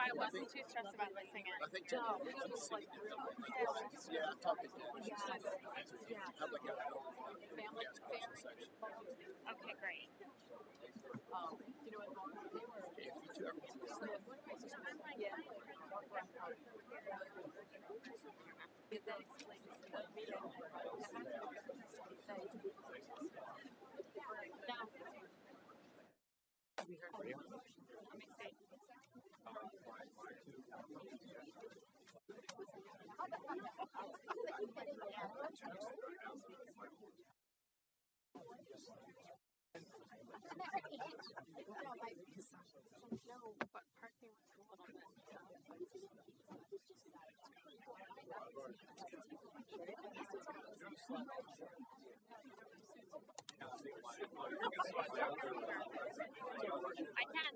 I wasn't too stressed about missing it. I think yeah, talk it down. Have like a Family. Okay, great. No, but parking was a little bit. I can.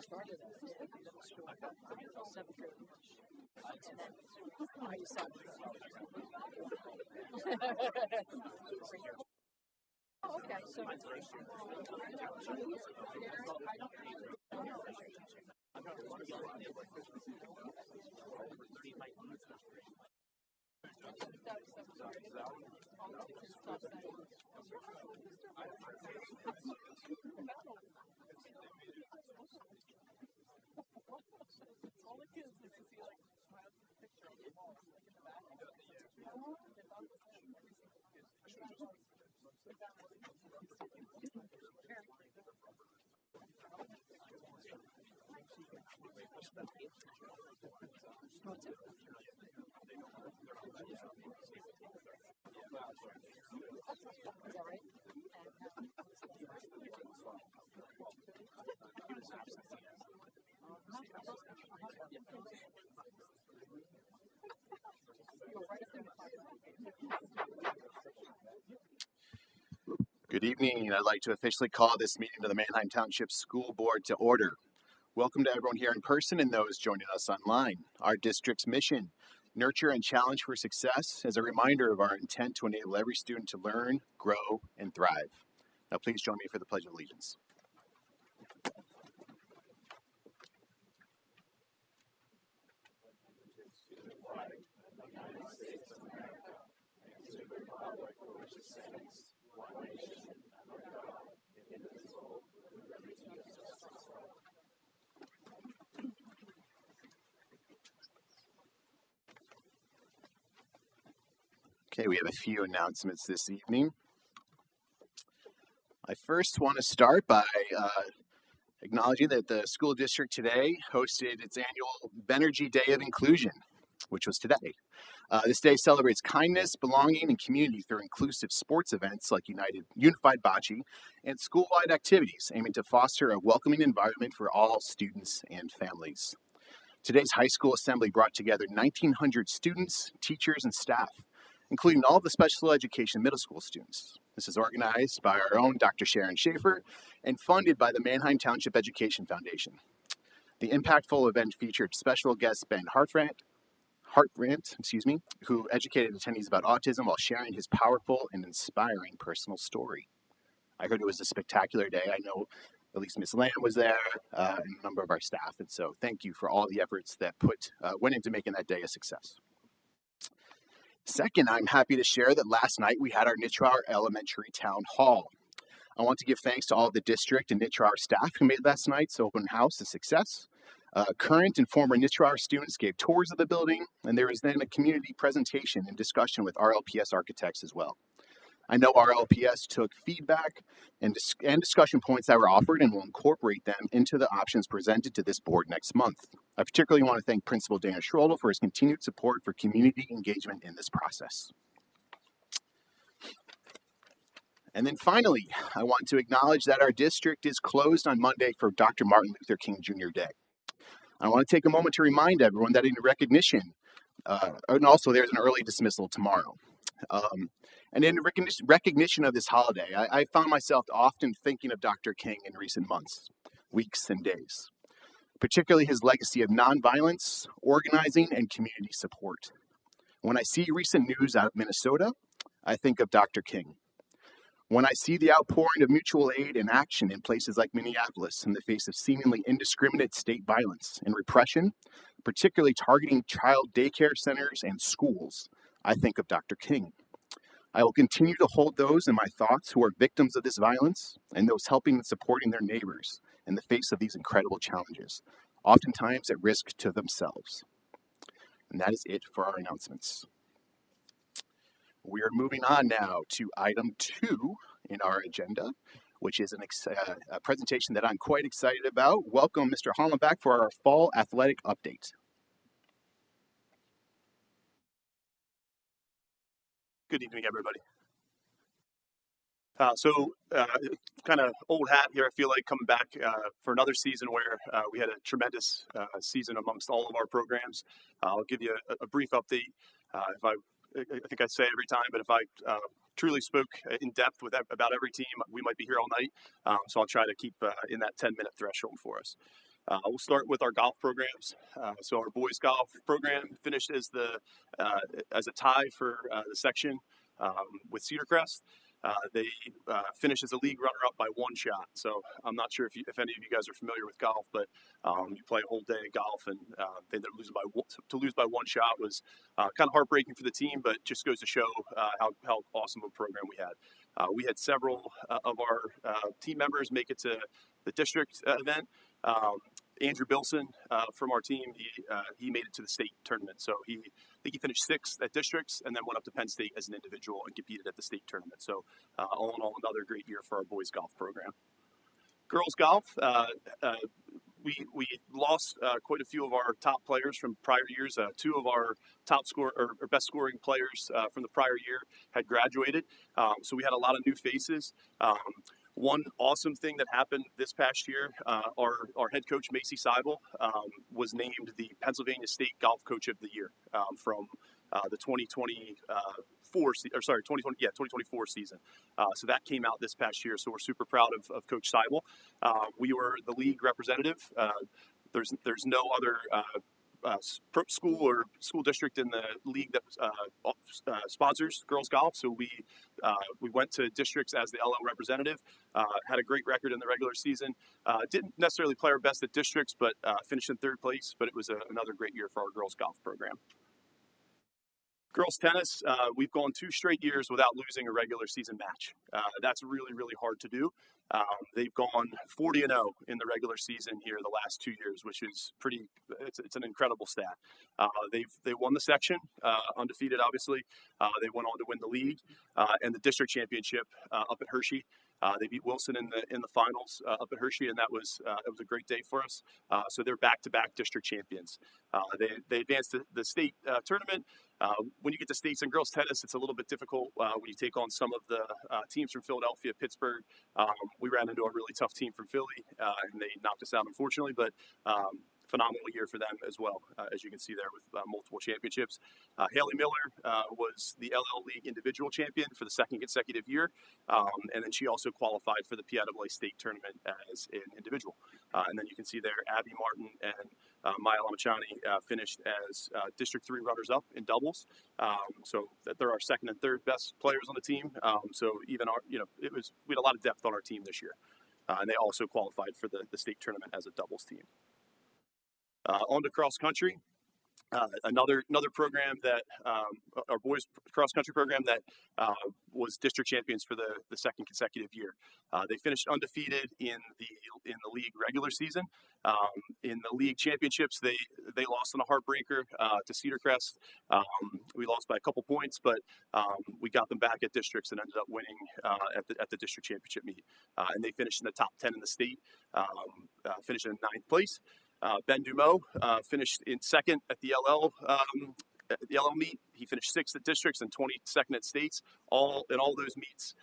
Started at middle school, 7th grade. And then I decided. Oh, okay. So Good evening. I'd like to officially call this meeting of the Manheim Township School Board to order. Welcome to everyone here in person and those joining us online. Our district's mission, nurture and challenge for success, is a reminder of our intent to enable every student to learn, grow, and thrive. Now please join me for the Pledge of Allegiance. Okay, we have a few announcements this evening. I first want to start by acknowledging that the school district today hosted its annual Benergy Day of Inclusion, which was today. This day celebrates kindness, belonging, and community through inclusive sports events like Unified Bocce and school-wide activities aiming to foster a welcoming environment for all students and families. Today's high school assembly brought together 1,900 students, teachers, and staff, including all of the special education middle school students. This is organized by our own Dr. Sharon Schaefer and funded by the Manheim Township Education Foundation. The impactful event featured special guest Ben Hartrandt, who educated attendees about autism while sharing his powerful and inspiring personal story. I heard it was a spectacular day. I know at least Ms. Lamb was there and a number of our staff, and so thank you for all the efforts that went into making that day a success. Second, I'm happy to share that last night we had our Nittrower Elementary Town Hall. I want to give thanks to all the district and Nittrower staff who made last night's open house a success. Current and former Nittrower students gave tours of the building, and there was then a community presentation and discussion with RLPS architects as well. I know our LPS took feedback and discussion points that were offered and will incorporate them into the options presented to this board next month. I particularly want to thank Principal Dan Schroedel for his continued support for community engagement in this process. And then finally, I want to acknowledge that our district is closed on Monday for Dr. Martin Luther King Jr. Day. I want to take a moment to remind everyone that in recognition, and also there's an early dismissal tomorrow. And in recognition of this holiday, I found myself often thinking of Dr. King in recent months, weeks, and days, particularly his legacy of nonviolence, organizing, and community support. When I see recent news out of Minnesota, I think of Dr. King. When I see the outpouring of mutual aid and action in places like Minneapolis in the face of seemingly indiscriminate state violence and repression, particularly targeting child daycare centers and schools, I think of Dr. King. I will continue to hold those in my thoughts who are victims of this violence and those helping and supporting their neighbors in the face of these incredible challenges, oftentimes at risk to themselves. And that is it for our announcements. We are moving on now to item 2 in our agenda, which is a presentation that I'm quite excited about. Welcome, Mr. Hollenbach, for our fall athletic update. Good evening, everybody. Kind of old hat here, I feel like, coming back for another season where we had a tremendous season amongst all of our programs. I'll give you a brief update. I think I say every time, but if I truly spoke in depth about every team, we might be here all night. So I'll try to keep in that 10-minute threshold for us. We'll start with our golf programs. So our boys golf program finished as a tie for the section with Cedar Crest. They finished as a league runner-up by 1 shot. So I'm not sure if any of you guys are familiar with golf, but you play a whole day of golf, and they ended up lose by 1 shot was kind of heartbreaking for the team, but just goes to show how awesome a program we had. We had several of our team members make it to the district event. Andrew Bilson from our team, he made it to the state tournament. So I think he finished 6th at districts and then went up to Penn State as an individual and competed at the state tournament. So all in all, another great year for our boys golf program. Girls golf, we lost quite a few of our top players from prior years. 2 of our top best scoring players from the prior year had graduated. So we had a lot of new faces. One awesome thing that happened this past year, our head coach, Macy Seibel, was named the Pennsylvania State Golf Coach of the Year from the 2024 season. So that came out this past year. So we're super proud of Coach Seibel. We were the league representative. There's no other school or school district in the league that sponsors girls golf. So we went to districts as the LL representative, had a great record in the regular season. Didn't necessarily play our best at districts, but finished in 3rd place. But it was another great year for our girls golf program. Girls tennis, we've gone 2 straight years without losing a regular season match. That's really, really hard to do. They've gone 40-0 in the regular season here the last 2 years, which is it's an incredible stat. They won the section, undefeated, obviously. They went on to win the league and the district championship up at Hershey. They beat Wilson in the finals up at Hershey, and it was a great day for us. So they're back-to-back district champions. They advanced to the state tournament. When you get to states in girls tennis, it's a little bit difficult when you take on some of the teams from Philadelphia, Pittsburgh. We ran into a really tough team from Philly, and they knocked us out, unfortunately. But phenomenal year for them as well, as you can see there with multiple championships. Haley Miller was the LL League individual champion for the 2nd consecutive year, and then she also qualified for the PIAA state tournament as an individual. And then you can see there Abby Martin and Maya Lamachani finished as District 3 runners-up in doubles. So they're our 2nd and 3rd best players on the team. So even we had a lot of depth on our team this year. And they also qualified for the state tournament as a doubles team. On to cross country. Another program that our boys cross country program that was district champions for the second consecutive year. They finished undefeated in the league regular season. In the league championships, they lost on a heartbreaker to Cedar Crest. We lost by a couple points, but we got them back at districts and ended up winning at the district championship meet. And they finished in the top 10 in the state, finished in 9th place. Ben Dumeau finished in second at the LL meet. He finished 6th at districts and 22nd at states. In all those meets,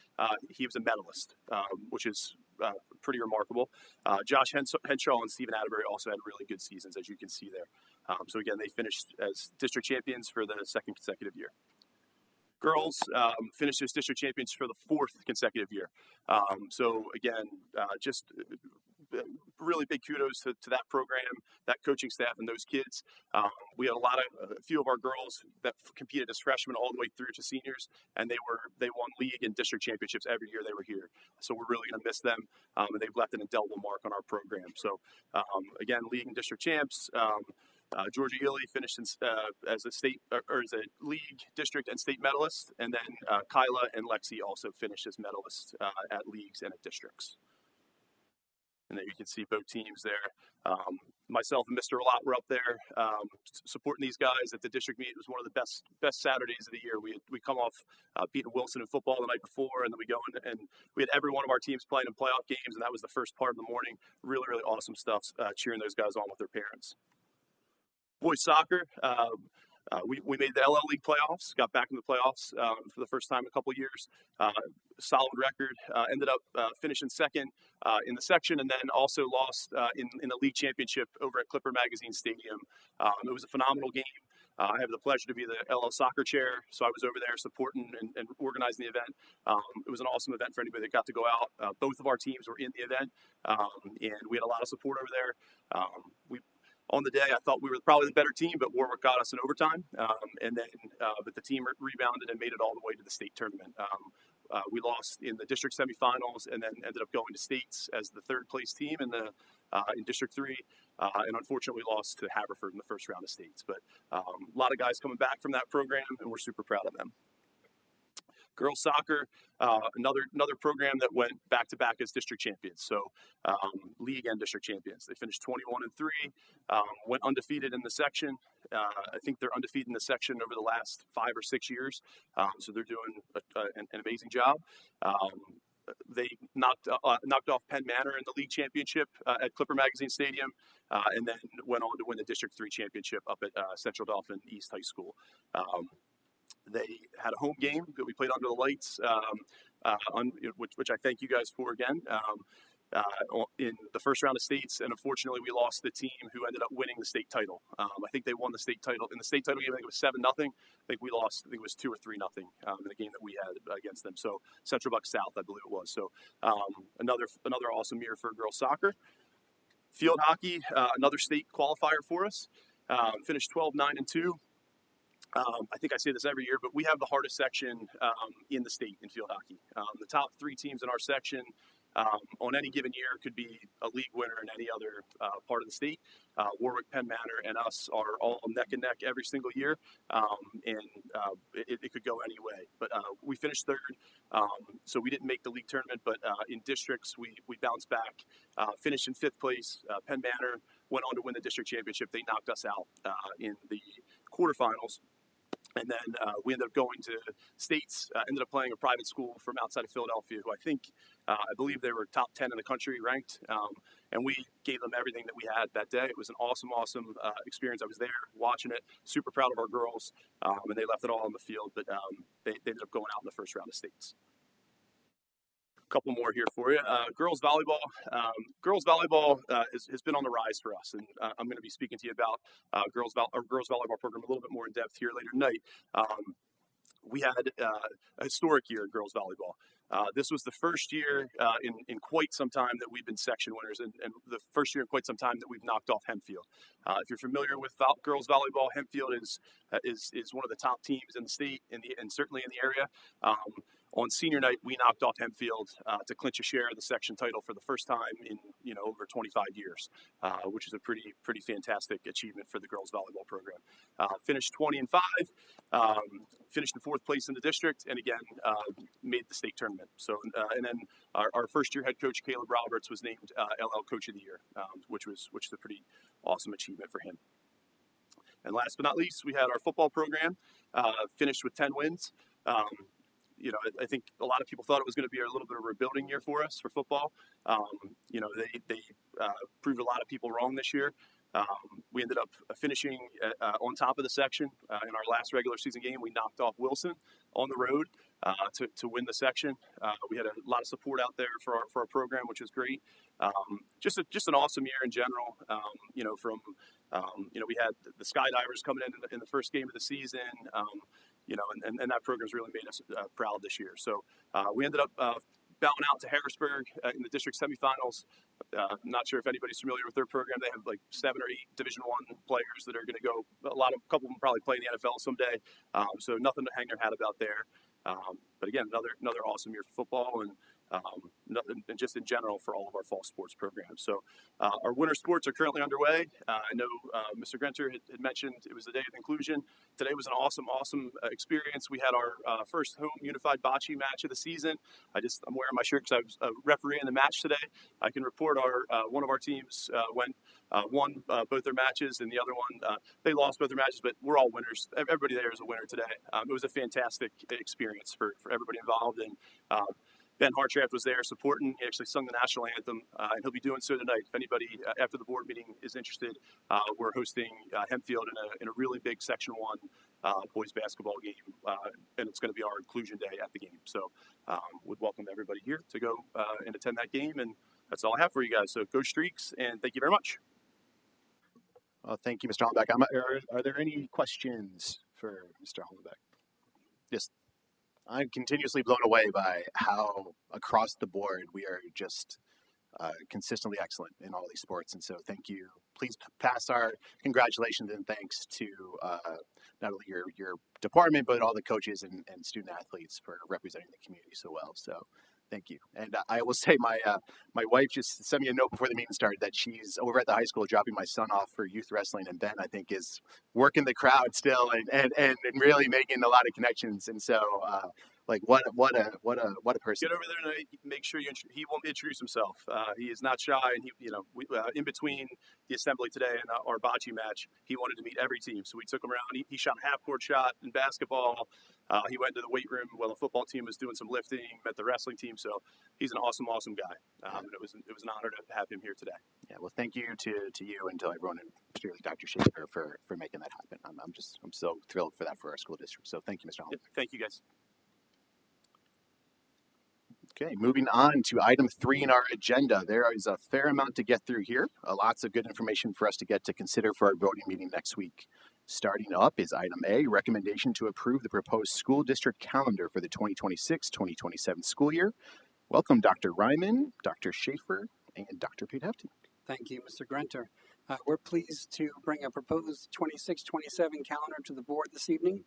he was a medalist, which is pretty remarkable. Josh Henshaw and Stephen Atterbury also had really good seasons, as you can see there. So again, they finished as district champions for the second consecutive year. Girls finished as district champions for the 4th consecutive year. So again, just really big kudos to that program, that coaching staff, and those kids. We had a few of our girls that competed as freshmen all the way through to seniors, and they won league and district championships every year they were here. So we're really going to miss them, and they've left an indelible mark on our program. So again, league and district champs. Georgia Ely finished as a state or as a league, district, and state medalist, and then Kyla and Lexi also finished as medalists at leagues and at districts. And there you can see both teams there. Myself and Mr. Lott were up there supporting these guys at the district meet. It was one of the best Saturdays of the year. We come off beating Wilson in football the night before, and then we go in and we had every one of our teams playing in playoff games, and that was the first part of the morning. Really, really awesome stuff, cheering those guys on with their parents. Boys soccer, we made the LL League playoffs, got back in the playoffs for the first time in a couple of years. Solid record, ended up finishing second in the section, and then also lost in the league championship over at Clipper Magazine Stadium. It was a phenomenal game. I have the pleasure to be the LL soccer chair, so I was over there supporting and organizing the event. It was an awesome event for anybody that got to go out. Both of our teams were in the event, and we had a lot of support over there. On the day, I thought we were probably the better team, but Warwick got us in overtime, but the team rebounded and made it all the way to the state tournament. We lost in the district semifinals and then ended up going to states as the 3rd place team in District 3, and unfortunately lost to Haverford in the first round of states. But a lot of guys coming back from that program, and we're super proud of them. Girls soccer, another program that went back-to-back as district champions. So league and district champions. They finished 21-3, went undefeated in the section. I think they're undefeated in the section over the last 5 or 6 years. So they're doing an amazing job. They knocked off Penn Manor in the league championship at Clipper Magazine Stadium, and then went on to win the District 3 championship up at Central Dauphin East High School. They had a home game that we played under the lights, which I thank you guys for again, in the first round of states. And unfortunately, we lost the team who ended up winning the state title. I think they won the state title. In the state title game, I think it was 7-0. I think we lost, I think it was 2 or 3-0 in the game that we had against them. So Central Buck South, I believe it was. So another awesome year for girls soccer. Field hockey, another state qualifier for us. Finished 12-9-2. I think I say this every year, but we have the hardest section in the state in field hockey. The top 3 teams in our section on any given year could be a league winner in any other part of the state. Warwick, Penn Manor, and us are all neck and neck every single year, and it could go any way. But we finished 3rd, so we didn't make the league tournament, but in districts, we bounced back, finished in 5th place. Penn Manor went on to win the district championship. They knocked us out in the quarterfinals. And then we ended up going to states, ended up playing a private school from outside of Philadelphia, who I believe they were top 10 in the country ranked. And we gave them everything that we had that day. It was an awesome experience. I was there watching it, super proud of our girls, and they left it all on the field, but they ended up going out in the first round of states. Couple more here for you. Girls volleyball. Girls volleyball has been on the rise for us, and I'm going to be speaking to you about our girls volleyball program a little bit more in depth here later tonight. We had a historic year at girls volleyball. This was the first year in quite some time that we've been section winners, and the first year in quite some time that we've knocked off Hempfield. If you're familiar with girls volleyball, Hempfield is one of the top teams in the state and certainly in the area. on senior night, we knocked off Hempfield to clinch a share of the section title for the first time in over 25 years, which is a pretty fantastic achievement for the girls volleyball program. Finished 20-5, finished in 4th place in the district, and again made the state tournament. So and then our first year head coach Caleb Roberts was named LL Coach of the Year, which is a pretty awesome achievement for him. And last but not least, we had our football program, finished with 10 wins. I think a lot of people thought it was going to be a little bit of a rebuilding year for us for football. They proved a lot of people wrong this year. We ended up finishing on top of the section in our last regular season game. We knocked off Wilson on the road to win the section. We had a lot of support out there for our program, which was great. Just an awesome year in general. We had the skydivers coming in the first game of the season. And that program's really made us proud this year. So we ended up bowing out to Harrisburg in the district semifinals. Not sure if anybody's familiar with their program. They have like 7 or 8 Division I players that are going to go. A couple of them probably play in the NFL someday. So nothing to hang their hat about there. But again, another awesome year for football and just in general for all of our fall sports programs. So our winter sports are currently underway. I know Mr. Grenter had mentioned it was the day of inclusion. Today was an awesome experience. We had our first home unified bocce match of the season. I'm wearing my shirt because I was a referee in the match today. I can report one of our teams won both their matches, and the other one they lost both their matches. But we're all winners. Everybody there is a winner today. It was a fantastic experience for everybody involved, and Ben Hartraft was there supporting. He actually sung the national anthem, and he'll be doing so tonight. If anybody after the board meeting is interested, we're hosting Hempfield in a really big Section 1 boys basketball game, and it's going to be our inclusion day at the game. So would welcome everybody here to go and attend that game, and that's all I have for you guys. So go Streaks, and thank you very much. Well, thank you, Mr. Hollenbeck. Are there any questions for Mr. Hollenbeck? Yes. I'm continuously blown away by how across the board we are just consistently excellent in all these sports. And so thank you. Please pass our congratulations and thanks to not only your department, but all the coaches and student athletes for representing the community so well. So thank you. And I will say my wife just sent me a note before the meeting started that she's over at the high school dropping my son off for youth wrestling. And Ben, I think, is working the crowd still and really making a lot of connections. And so what a person. Get over there tonight. Make sure he won't introduce himself. He is not shy, and in between the assembly today and our bocce match, he wanted to meet every team. So we took him around. He shot a half-court shot in basketball. He went to the weight room while the football team was doing some lifting. Met the wrestling team. So he's an awesome guy. And it was an honor to have him here today. Yeah. Well, thank you to you and to everyone, and particularly Dr. Schaefer for making that happen. I'm so thrilled for that for our school district. So thank you, Mr. Holland. Thank you, guys. Okay, moving on to item 3 in our agenda. There is a fair amount to get through here. Lots of good information for us to get to consider for our voting meeting next week. Starting up is item A, recommendation to approve the proposed school district calendar for the 2026-2027 school year. Welcome, Dr. Ryman, Dr. Schaefer, and Dr. Pete Hefty. Thank you, Mr. Grenter. We're pleased to bring a proposed 26-27 calendar to the board this evening.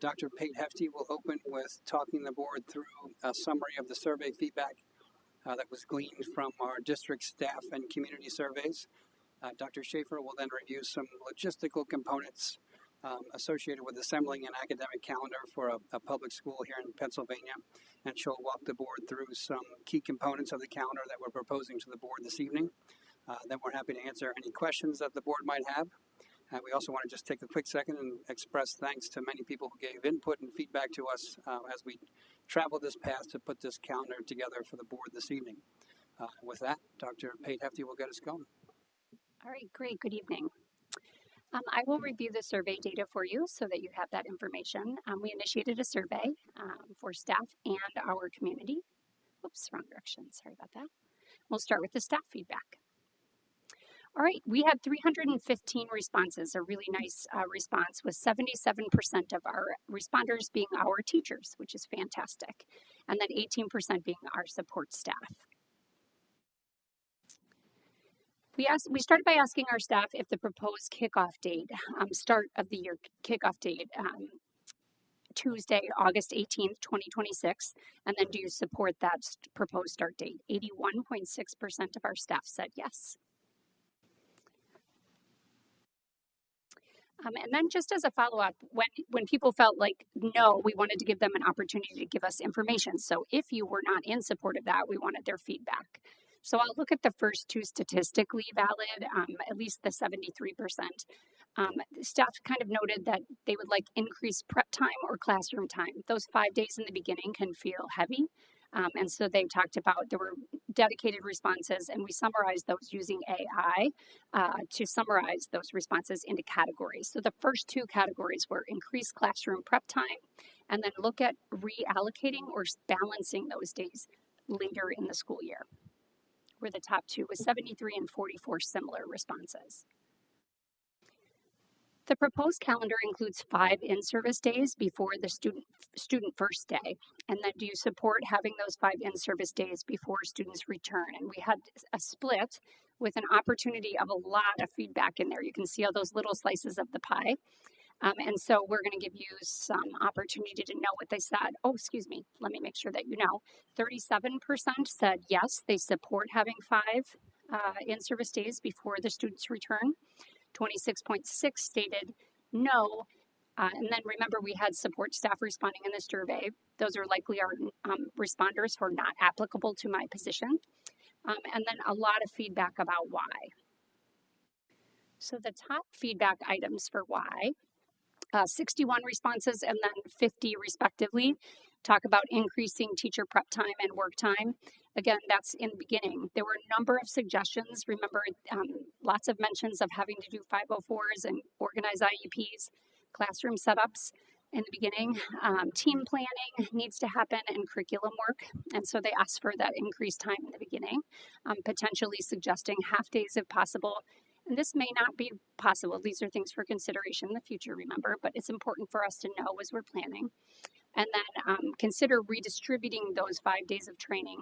Dr. Pate Hefty will open with talking the board through a summary of the survey feedback that was gleaned from our district staff and community surveys. Dr. Schaefer will then review some logistical components associated with assembling an academic calendar for a public school here in Pennsylvania, and she'll walk the board through some key components of the calendar that we're proposing to the board this evening. Then we're happy to answer any questions that the board might have. We also want to just take a quick second and express thanks to many people who gave input and feedback to us as we traveled this path to put this calendar together for the board this evening. With that, Dr. Pate Hefty will get us going. All right, great. Good evening. I will review the survey data for you so that you have that information. We initiated a survey for staff and our community. Oops, wrong direction. Sorry about that. We'll start with the staff feedback. All right, we had 315 responses, a really nice response, with 77% of our responders being our teachers, which is fantastic, and then 18% being our support staff. We started by asking our staff if the proposed kickoff date, start of the year kickoff date, Tuesday, August 18th, 2026? And then do you support that proposed start date? 81.6% of our staff said yes. And then just as a follow-up, when people felt like, no, we wanted to give them an opportunity to give us information. So if you were not in support of that, we wanted their feedback. So I'll look at the first two statistically valid, at least the 73%. Staff kind of noted that they would like increased prep time or classroom time. Those 5 days in the beginning can feel heavy. And so they talked about there were dedicated responses, and we summarized those using AI to summarize those responses into categories. So the first two categories were increased classroom prep time, and then look at reallocating or balancing those days later in the school year. Were the top two with 73 and 44 similar responses. The proposed calendar includes 5 in-service days before the student first day. And then do you support having those 5 in-service days before students return? And we had a split with an opportunity of a lot of feedback in there. You can see all those little slices of the pie. And so we're going to give you some opportunity to know what they said. Oh, excuse me. Let me make sure that you know. 37% said yes, they support having 5 in-service days before the students return. 26.6 stated no. And then remember, we had support staff responding in the survey. Those are likely our responders for not applicable to my position. And then a lot of feedback about why. So the top feedback items for why, 61 responses and then 50 respectively, talk about increasing teacher prep time and work time. Again, that's in the beginning. There were a number of suggestions. Remember, lots of mentions of having to do 504s and organize IEPs, classroom setups in the beginning. Team planning needs to happen and curriculum work. And so they asked for that increased time in the beginning, potentially suggesting half days if possible. And this may not be possible. These are things for consideration in the future, remember, but it's important for us to know as we're planning. And then consider redistributing those 5 days of training.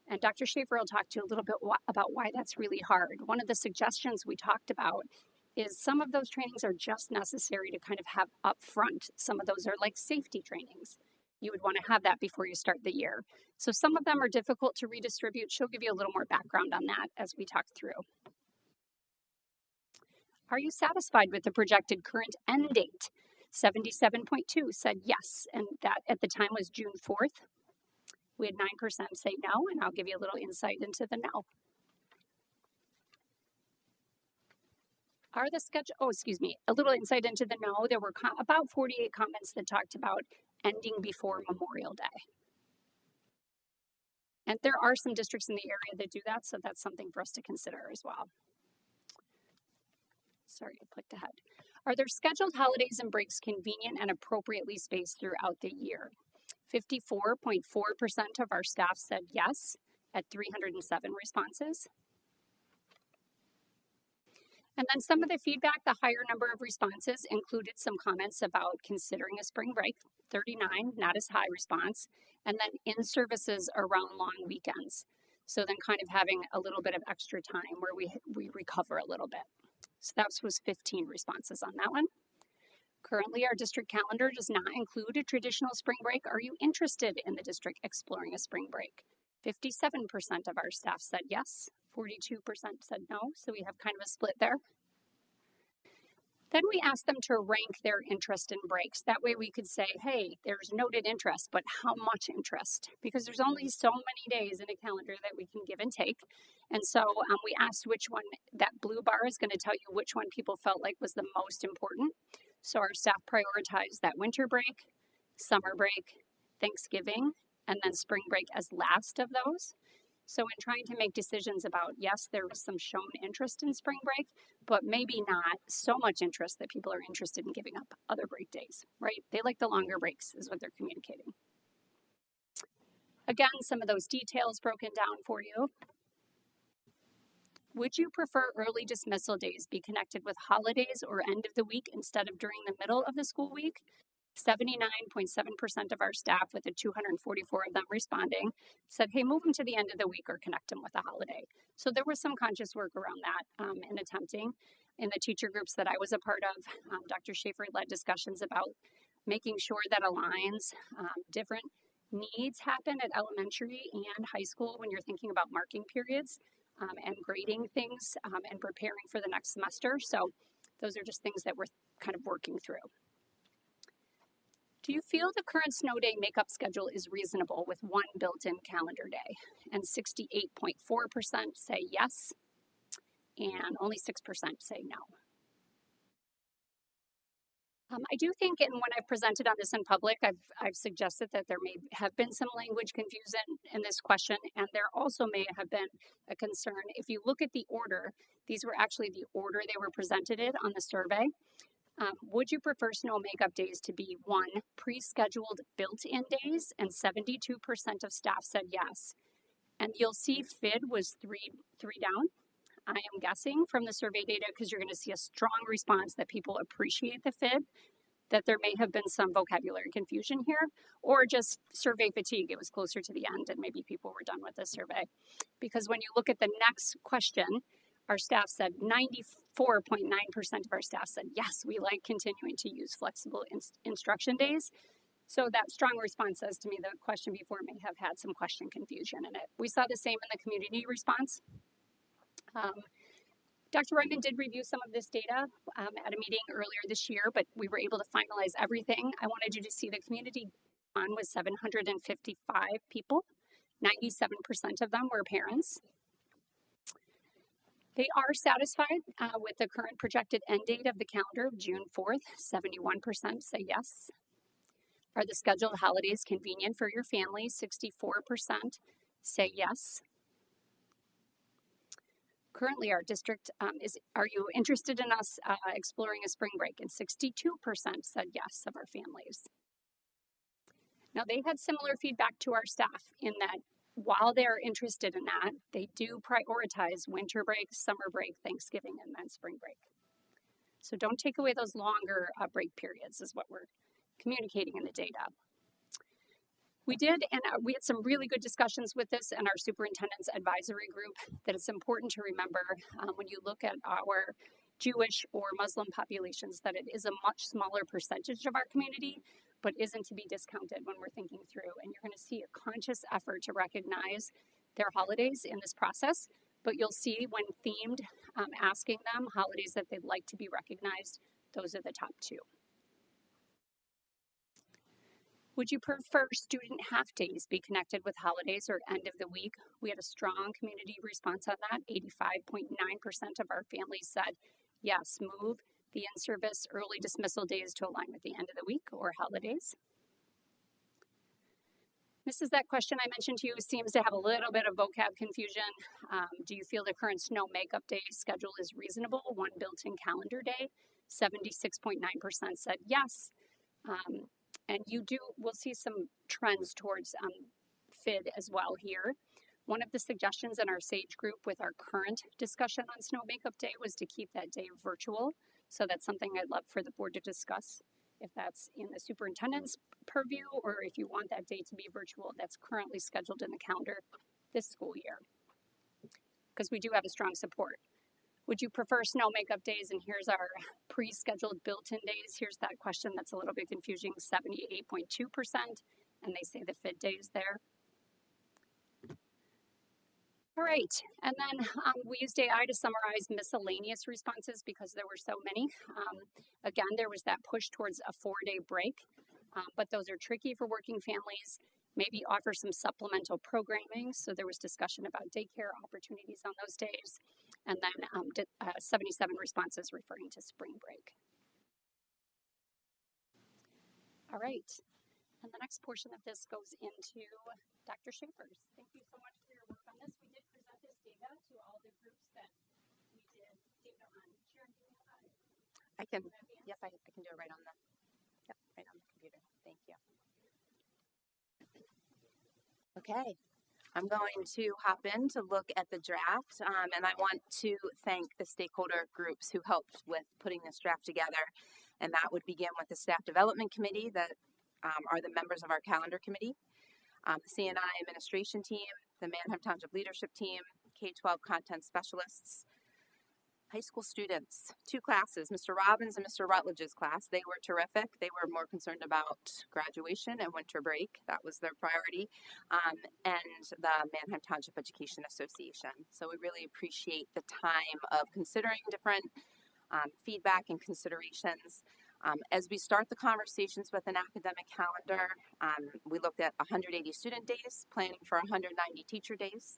And Dr. Schaefer will talk to you a little bit about why that's really hard. One of the suggestions we talked about is some of those trainings are just necessary to kind of have up front. Some of those are like safety trainings. You would want to have that before you start the year. So some of them are difficult to redistribute. She'll give you a little more background on that as we talk through. Are you satisfied with the projected current end date? 77.2 said yes, and that at the time was June 4th. We had 9% say no, and I'll give you a little insight into the no. Are the schedule, a little insight into the no. There were about 48 comments that talked about ending before Memorial Day. And there are some districts in the area that do that, so that's something for us to consider as well. Sorry, I clicked ahead. Are there scheduled holidays and breaks convenient and appropriately spaced throughout the year? 54.4% of our staff said yes at 307 responses. And then some of the feedback, the higher number of responses included some comments about considering a spring break, 39, not as high response, and then in services around long weekends. So then kind of having a little bit of extra time where we recover a little bit. So that was 15 responses on that one. Currently, our district calendar does not include a traditional spring break. Are you interested in the district exploring a spring break? 57% of our staff said yes, 42% said no, so we have kind of a split there. Then we asked them to rank their interest in breaks. That way we could say, hey, there's noted interest, but how much interest? Because there's only so many days in a calendar that we can give and take. And so we asked which one, that blue bar is going to tell you which one people felt like was the most important. So our staff prioritized that winter break, summer break, Thanksgiving, and then spring break as last of those. So in trying to make decisions about, yes, there was some shown interest in spring break, but maybe not so much interest that people are interested in giving up other break days, right? They like the longer breaks is what they're communicating. Again, some of those details broken down for you. Would you prefer early dismissal days be connected with holidays or end of the week instead of during the middle of the school week? 79.7% of our staff, with the 244 of them responding, said, hey, move them to the end of the week or connect them with a holiday. So there was some conscious work around that in attempting. In the teacher groups that I was a part of, Dr. Schaefer led discussions about making sure that aligns. Different needs happen at elementary and high school when you're thinking about marking periods and grading things and preparing for the next semester. So those are just things that we're kind of working through. Do you feel the current snow day makeup schedule is reasonable with one built-in calendar day? And 68.4% say yes, and only 6% say no. I do think, and when I've presented on this in public, I've suggested that there may have been some language confusion in this question, and there also may have been a concern. If you look at the order, these were actually the order they were presented in on the survey. Would you prefer snow makeup days to be 1, pre-scheduled built-in days? And 72% of staff said yes. And you'll see FID was three down. I am guessing from the survey data, because you're going to see a strong response that people appreciate the FID, that there may have been some vocabulary confusion here, or just survey fatigue. It was closer to the end and maybe people were done with the survey. Because when you look at the next question, our staff said 94.9% of our staff said, yes, we like continuing to use flexible instruction days. So that strong response says to me the question before may have had some question confusion in it. We saw the same in the community response. Dr. Ryman did review some of this data at a meeting earlier this year, but we were able to finalize everything. I wanted you to see the community on was 755 people. 97% of them were parents. They are satisfied with the current projected end date of the calendar of June 4th. 71% say yes. Are the scheduled holidays convenient for your family? 64% say yes. Currently, our district are you interested in us exploring a spring break? And 62% said yes of our families. Now, they had similar feedback to our staff in that while they're interested in that, they do prioritize winter break, summer break, Thanksgiving, and then spring break. So don't take away those longer break periods is what we're communicating in the data. We did, and we had some really good discussions with this in our superintendent's advisory group, that it's important to remember when you look at our Jewish or Muslim populations that it is a much smaller percentage of our community, but isn't to be discounted when we're thinking through. And you're going to see a conscious effort to recognize their holidays in this process, but you'll see when themed, asking them holidays that they'd like to be recognized, those are the top 2. Would you prefer student half days be connected with holidays or end of the week? We had a strong community response on that. 85.9% of our families said, yes, move the in-service early dismissal days to align with the end of the week or holidays. This is that question I mentioned to you, seems to have a little bit of vocab confusion. Do you feel the current snow makeup day schedule is reasonable? One built-in calendar day. 76.9% said yes. And we'll see some trends towards FID as well here. One of the suggestions in our SAGE group with our current discussion on snow makeup day was to keep that day virtual. So that's something I'd love for the board to discuss, if that's in the superintendent's purview or if you want that day to be virtual. That's currently scheduled in the calendar this school year, because we do have a strong support. Would you prefer snow makeup days? And here's our pre-scheduled built-in days. Here's that question that's a little bit confusing, 78.2%, and they say the FID days there. All right, and then we used AI to summarize miscellaneous responses because there were so many. Again, there was that push towards a 4-day break, but those are tricky for working families. Maybe offer some supplemental programming. So there was discussion about daycare opportunities on those days. And then 77 responses referring to spring break. All right. And the next portion of this goes into Dr. Schaefer's. Thank you so much for your work on this. We did present this data to all the groups that we did data on. Sharon, do you have it? I can do it right on right on the computer. Thank you. Okay. I'm going to hop in to look at the draft, and I want to thank the stakeholder groups who helped with putting this draft together, and that would begin with the Staff Development Committee that are the members of our calendar committee, the CNI administration team, the Manheim Township leadership team, K-12 content specialists, High school students, 2 classes, Mr. Robbins and Mr. Rutledge's class. They were terrific. They were more concerned about graduation and winter break. That was their priority. And the Manheim Township Education Association. So we really appreciate the time of considering different feedback and considerations. As we start the conversations with an academic calendar, we looked at 180 student days, planning for 190 teacher days,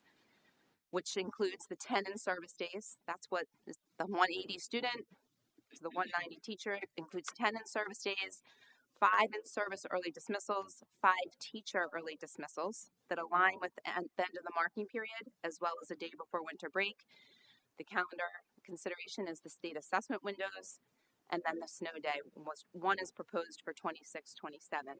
which includes the 10 in-service days. That's what is the 180 student to the 190 teacher. It includes 10 in-service days, 5 in-service early dismissals, 5 teacher early dismissals that align with the end of the marking period, as well as a day before winter break. The calendar consideration is the state assessment windows, and then the snow day. One is proposed for 26-27.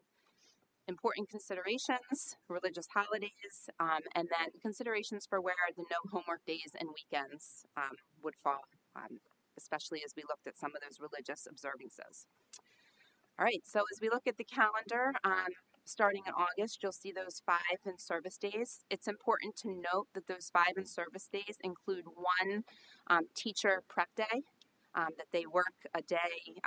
Important considerations, religious holidays, and then considerations for where the no homework days and weekends would fall, especially as we looked at some of those religious observances. All right, so as we look at the calendar, starting in August, you'll see those 5 in-service days. It's important to note that those 5 in-service days include 1 teacher prep day, that they work a day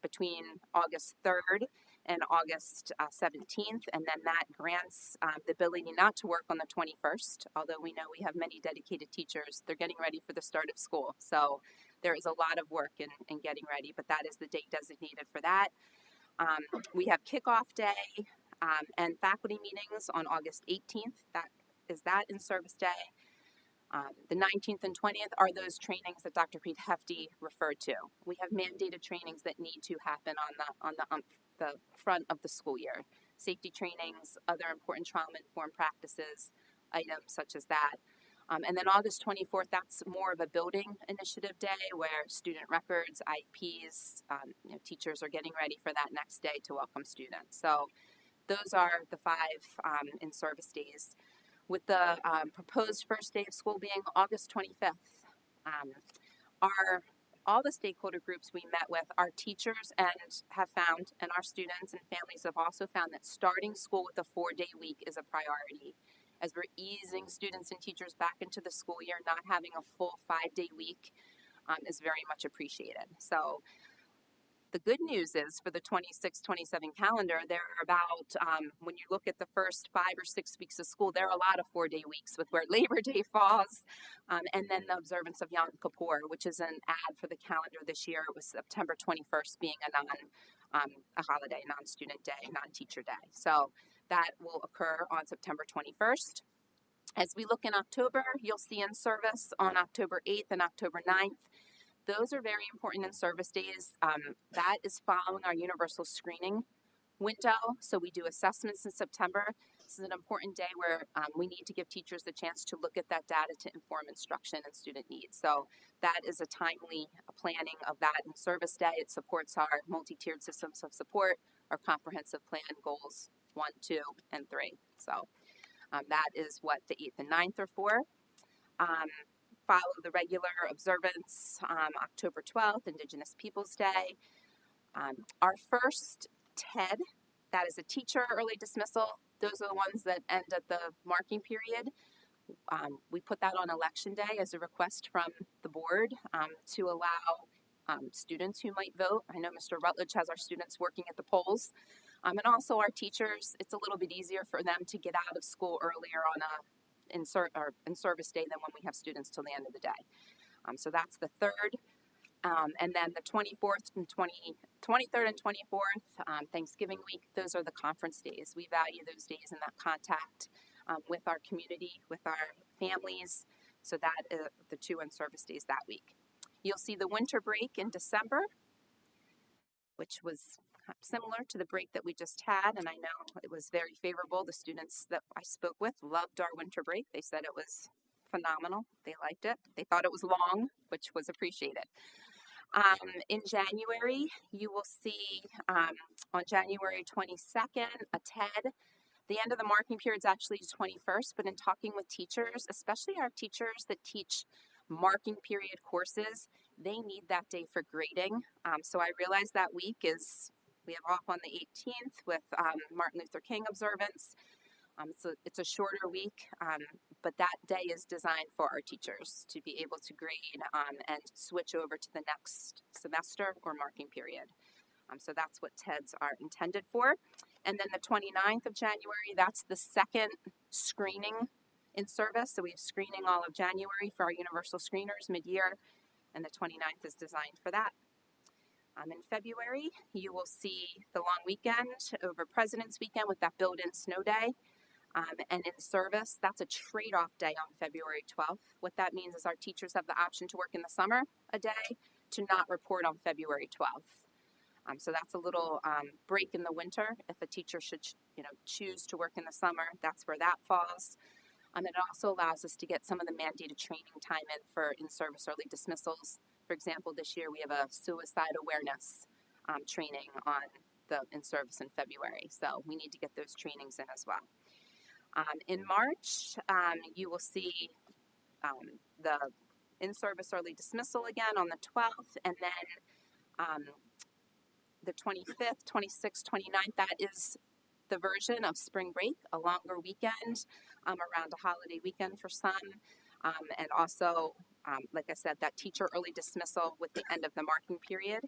between August 3rd and August 17th, and then that grants the ability not to work on the 21st, although we know we have many dedicated teachers. They're getting ready for the start of school, so there is a lot of work in getting ready, but that is the date designated for that. We have kickoff day and faculty meetings on August 18th. That is that in-service day. The 19th and 20th are those trainings that Dr. Pete Hefty referred to. We have mandated trainings that need to happen on the front of the school year. Safety trainings, other important trauma-informed practices, items such as that. And then August 24th, that's more of a building initiative day where student records, IEPs, teachers are getting ready for that next day to welcome students. So those are the 5 in-service days, with the proposed first day of school being August 25th. All the stakeholder groups we met with, our teachers and have found, and our students and families have also found that starting school with a 4-day week is a priority. As we're easing students and teachers back into the school year, not having a full 5-day week is very much appreciated. So the good news is for the 26-27 calendar, there are about, when you look at the first 5 or 6 weeks of school, there are a lot of 4-day weeks with where Labor Day falls, and then the observance of Yom Kippur, which is an add for the calendar this year. It was September 21st being a holiday, non-student day, non-teacher day. So that will occur on September 21st. As we look in October, you'll see in service on October 8th and October 9th. Those are very important in-service days. That is following our universal screening window. So we do assessments in September. This is an important day where we need to give teachers the chance to look at that data to inform instruction and student needs. So that is a timely planning of that in-service day. It supports our multi-tiered systems of support, our comprehensive plan goals 1, 2, and 3. So that is what the 8th and 9th are for. Follow the regular observance, October 12th, Indigenous Peoples Day. Our first TED, that is a teacher early dismissal. Those are the ones that end at the marking period. We put that on election day as a request from the board to allow students who might vote. I know Mr. Rutledge has our students working at the polls. And also our teachers, it's a little bit easier for them to get out of school earlier on in-service day than when we have students till the end of the day. So that's the 3rd. And then the 24th and 23rd and 24th, Thanksgiving week, those are the conference days. We value those days in that contact with our community, with our families. So that is the 2 in-service days that week. You'll see the winter break in December, which was similar to the break that we just had, and I know it was very favorable. The students that I spoke with loved our winter break. They said it was phenomenal. They liked it. They thought it was long, which was appreciated. In January, you will see on January 22nd, a TED. The end of the marking period is actually 21st, but in talking with teachers, especially our teachers that teach marking period courses, they need that day for grading. So I realize that week is, we have off on the 18th with Martin Luther King observance. It's a shorter week, but that day is designed for our teachers to be able to grade and switch over to the next semester or marking period. So that's what TEDs are intended for. And then the 29th of January, that's the second screening in service. So we have screening all of January for our universal screeners mid-year, and the 29th is designed for that. In February, you will see the long weekend over President's Weekend with that built-in snow day. And in service, that's a trade-off day on February 12th. What that means is our teachers have the option to work in the summer a day, to not report on February 12th. So that's a little break in the winter. If a teacher should, choose to work in the summer, that's where that falls. It also allows us to get some of the mandated training time in for in-service early dismissals. For example, this year we have a suicide awareness training on the in-service in February. So we need to get those trainings in as well. In March, you will see the in-service early dismissal again on the 12th, and then the 25th, 26th, 29th, that is the version of spring break, a longer weekend around a holiday weekend for some, and also, like I said, that teacher early dismissal with the end of the marking period.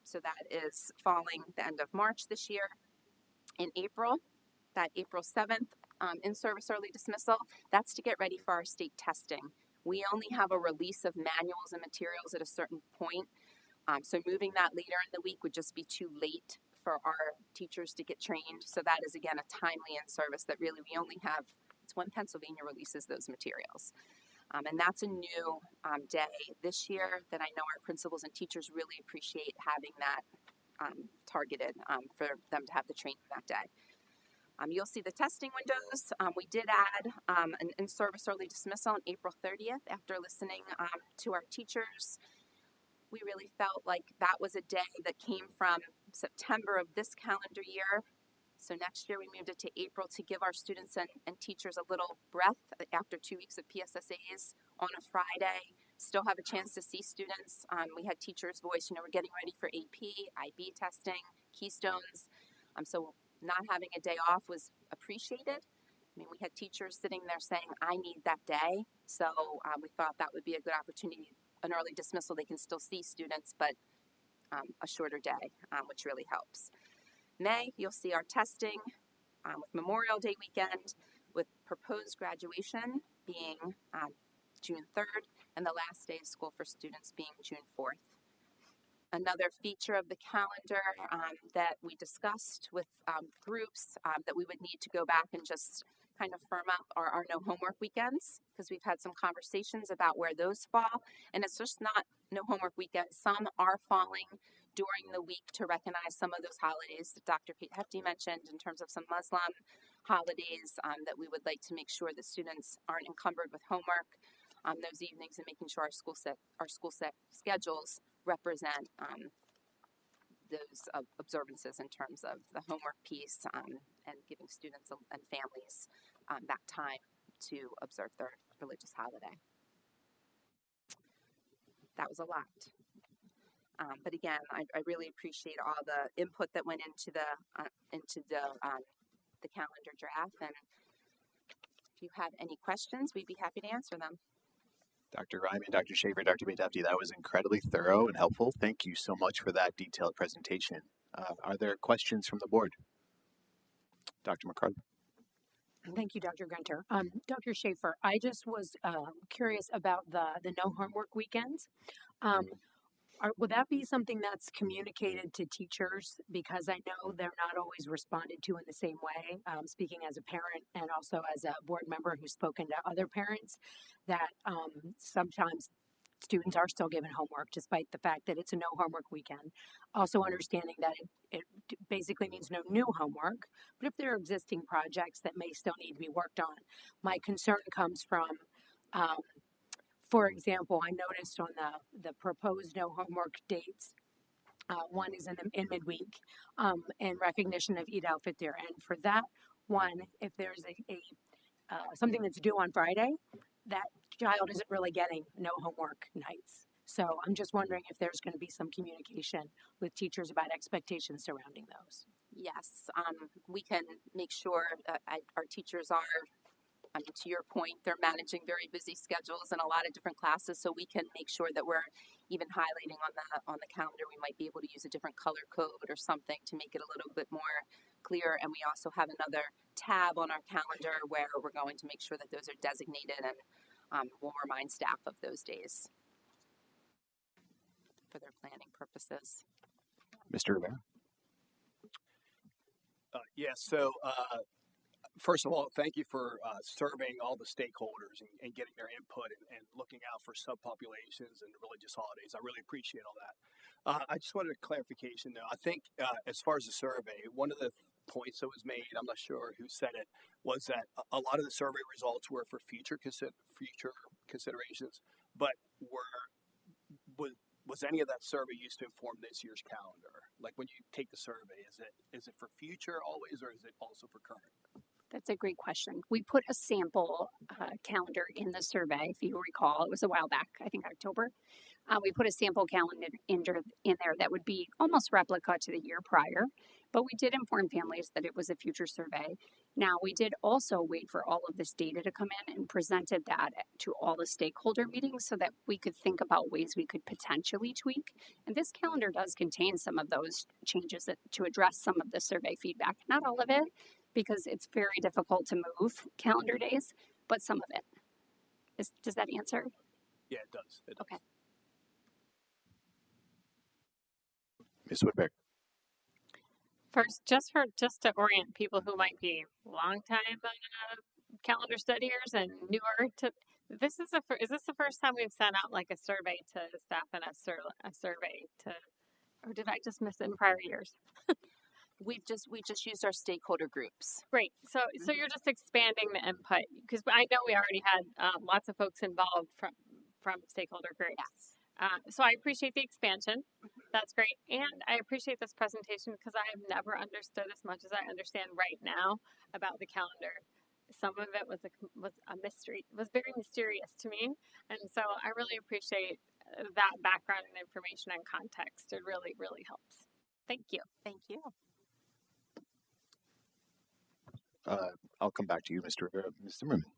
So that is falling the end of March this year. In April, that April 7th in-service early dismissal, that's to get ready for our state testing. We only have a release of manuals and materials at a certain point, so moving that later in the week would just be too late for our teachers to get trained. So that is, again, a timely in-service that really we only have, it's when Pennsylvania releases those materials. And that's a new day this year that I know our principals and teachers really appreciate having that targeted for them to have the training that day. You'll see the testing windows. We did add an in-service early dismissal on April 30th after listening to our teachers. We really felt like that was a day that came from September of this calendar year. So next year we moved it to April to give our students and teachers a little breath after 2 weeks of PSSAs on a Friday. Still have a chance to see students. We had teachers voice, we're getting ready for AP, IB testing, Keystones. So not having a day off was appreciated. We had teachers sitting there saying, I need that day. So we thought that would be a good opportunity, an early dismissal. They can still see students, but a shorter day, which really helps. May, you'll see our testing with Memorial Day weekend, with proposed graduation being June 3rd, and the last day of school for students being June 4th. Another feature of the calendar that we discussed with groups that we would need to go back and just kind of firm up are our no homework weekends, because we've had some conversations about where those fall, and it's just not no homework weekends. Some are falling during the week to recognize some of those holidays that Dr. Pete Hefty mentioned in terms of some Muslim holidays that we would like to make sure that students aren't encumbered with homework those evenings, and making sure our school set schedules represent those observances in terms of the homework piece and giving students and families that time to observe their religious holiday. That was a lot. But again, I really appreciate all the input that went into the calendar draft. And if you have any questions, we'd be happy to answer them. Dr. Ryman, Dr. Schaefer, Dr. Pate-Hefty, that was incredibly thorough and helpful. Thank you so much for that detailed presentation. Are there questions from the board? Dr. McCarthy. Thank you, Dr. Gunter. Dr. Schaefer, I just was curious about the no homework weekends. Would that be something that's communicated to teachers? Because I know they're not always responded to in the same way. Speaking as a parent and also as a board member who's spoken to other parents, that sometimes students are still given homework despite the fact that it's a no homework weekend. Also understanding that it basically means no new homework, but if there are existing projects that may still need to be worked on, my concern comes from for example, I noticed on the proposed no homework dates, one is in midweek in recognition of Eid al-Fitr. And for that one, if there's something that's due on Friday, that child isn't really getting no homework nights. So I'm just wondering if there's going to be some communication with teachers about expectations surrounding those. Yes, we can make sure that our teachers are, to your point, they're managing very busy schedules and a lot of different classes, so we can make sure that we're even highlighting on the calendar. We might be able to use a different color code or something to make it a little bit more clear. And we also have another tab on our calendar where we're going to make sure that those are designated, and we'll remind staff of those days for their planning purposes. Mr. Rivera? First of all, thank you for surveying all the stakeholders and getting their input and looking out for subpopulations and religious holidays. I really appreciate all that. I just wanted a clarification though. I think as far as the survey, one of the points that was made, I'm not sure who said it, was that a lot of the survey results were for future considerations, but was any of that survey used to inform this year's calendar? Like when you take the survey, is it for future always, or is it also for current? That's a great question. We put a sample calendar in the survey. If you recall, it was a while back, I think October. We put a sample calendar in there that would be almost replica to the year prior, but we did inform families that it was a future survey. Now, we did also wait for all of this data to come in and presented that to all the stakeholder meetings so that we could think about ways we could potentially tweak. And this calendar does contain some of those changes to address some of the survey feedback. Not all of it, because it's very difficult to move calendar days, but some of it. Does that answer? Yeah, it does. Okay. Ms. Woodbury? First, just to orient people who might be longtime calendar studiers and newer to this, is this the first time we've sent out like a survey to staff and a survey to, or did I just miss it in prior years? We just used our stakeholder groups. Great. So you're just expanding the input, because I know we already had lots of folks involved from stakeholder groups. Yes. So I appreciate the expansion. That's great. And I appreciate this presentation because I have never understood as much as I understand right now about the calendar. Some of it was a mystery. It was very mysterious to me. And so I really appreciate that background and information and context. It really, really helps. Thank you. Thank you. I'll come back to you, Mr. Rivera. Ms. Zimmerman?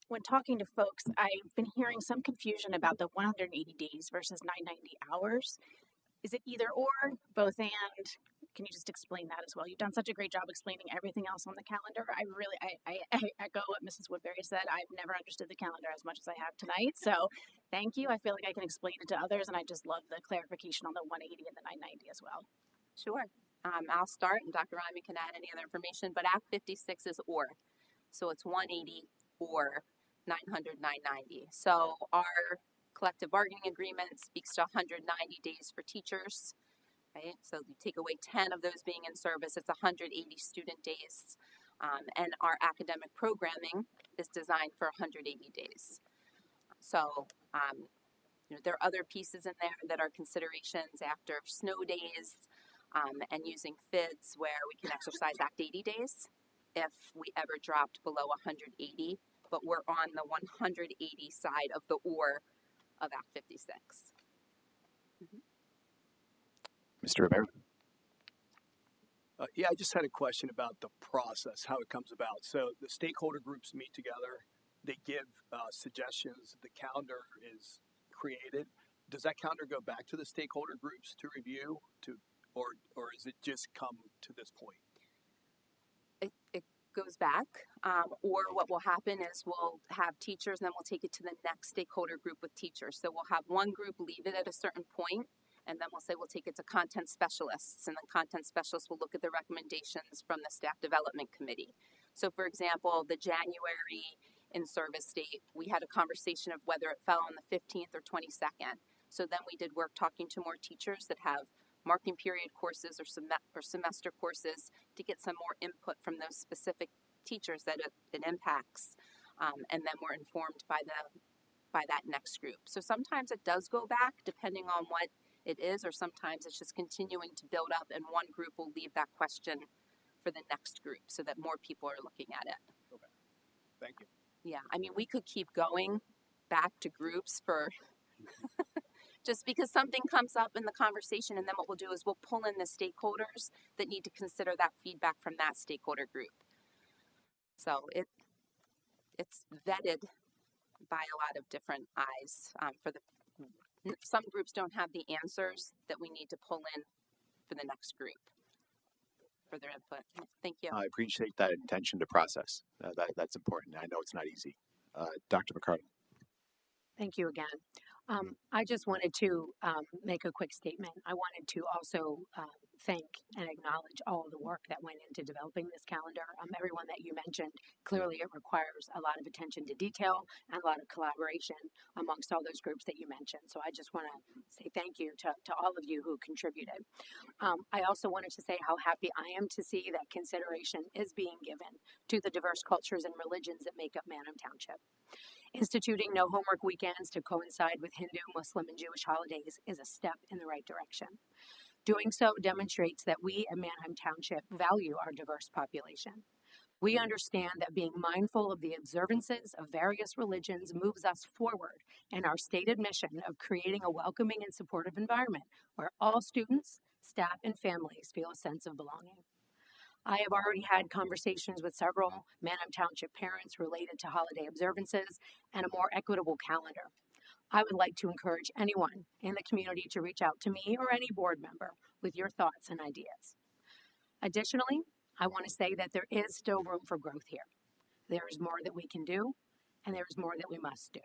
When talking to folks, I've been hearing some confusion about the 180 days versus 990 hours. Is it either or, both and? Can you just explain that as well? You've done such a great job explaining everything else on the calendar. I echo what Mrs. Woodbury said. I've never understood the calendar as much as I have tonight. So thank you. I feel like I can explain it to others, and I just love the clarification on the 180 and the 990 as well. Sure. I'll start, and Dr. Ryman can add any other information, but Act 56 is or. So it's 180 or 900, 990. So our collective bargaining agreement speaks to 190 days for teachers, right? So you take away 10 of those being in service, it's 180 student days. And our academic programming is designed for 180 days. So, there are other pieces in there that are considerations after snow days, and using FIDS where we can exercise Act 80 days if we ever dropped below 180, but we're on the 180 side of the or of Act 56. Mr. Rivera? Yeah, I just had a question about the process, how it comes about. So the stakeholder groups meet together, they give suggestions, the calendar is created. Does that calendar go back to the stakeholder groups to review, or is it just come to this point? It goes back, or what will happen is we'll have teachers and then we'll take it to the next stakeholder group with teachers. So we'll have one group leave it at a certain point, and then we'll say we'll take it to content specialists, and the content specialists will look at the recommendations from the staff development committee. So for example, the January in-service date, we had a conversation of whether it fell on the 15th or 22nd. So then we did work talking to more teachers that have marking period courses or semester courses to get some more input from those specific teachers that it impacts, and then we're informed by that next group. So sometimes it does go back depending on what it is, or sometimes it's just continuing to build up, and one group will leave that question for the next group so that more people are looking at it. Okay, thank you. Yeah, I mean, we could keep going back to groups for just because something comes up in the conversation, and then what we'll do is we'll pull in the stakeholders that need to consider that feedback from that stakeholder group. So it's vetted by a lot of different eyes. Some groups don't have the answers that we need to pull in for the next group for their input. Thank you. I appreciate that intention to process. That's important. I know it's not easy. Dr. McCarty. Thank you again. I just wanted to make a quick statement. I wanted to also thank and acknowledge all of the work that went into developing this calendar. Everyone that you mentioned, clearly it requires a lot of attention to detail and a lot of collaboration amongst all those groups that you mentioned. So I just want to say thank you to all of you who contributed. I also wanted to say how happy I am to see that consideration is being given to the diverse cultures and religions that make up Manheim Township. Instituting no homework weekends to coincide with Hindu, Muslim, and Jewish holidays is a step in the right direction. Doing so demonstrates that we at Manheim Township value our diverse population. We understand that being mindful of the observances of various religions moves us forward in our stated mission of creating a welcoming and supportive environment where all students, staff, and families feel a sense of belonging. I have already had conversations with several Manheim Township parents related to holiday observances and a more equitable calendar. I would like to encourage anyone in the community to reach out to me or any board member with your thoughts and ideas. Additionally, I want to say that there is still room for growth here. There is more that we can do, and there is more that we must do.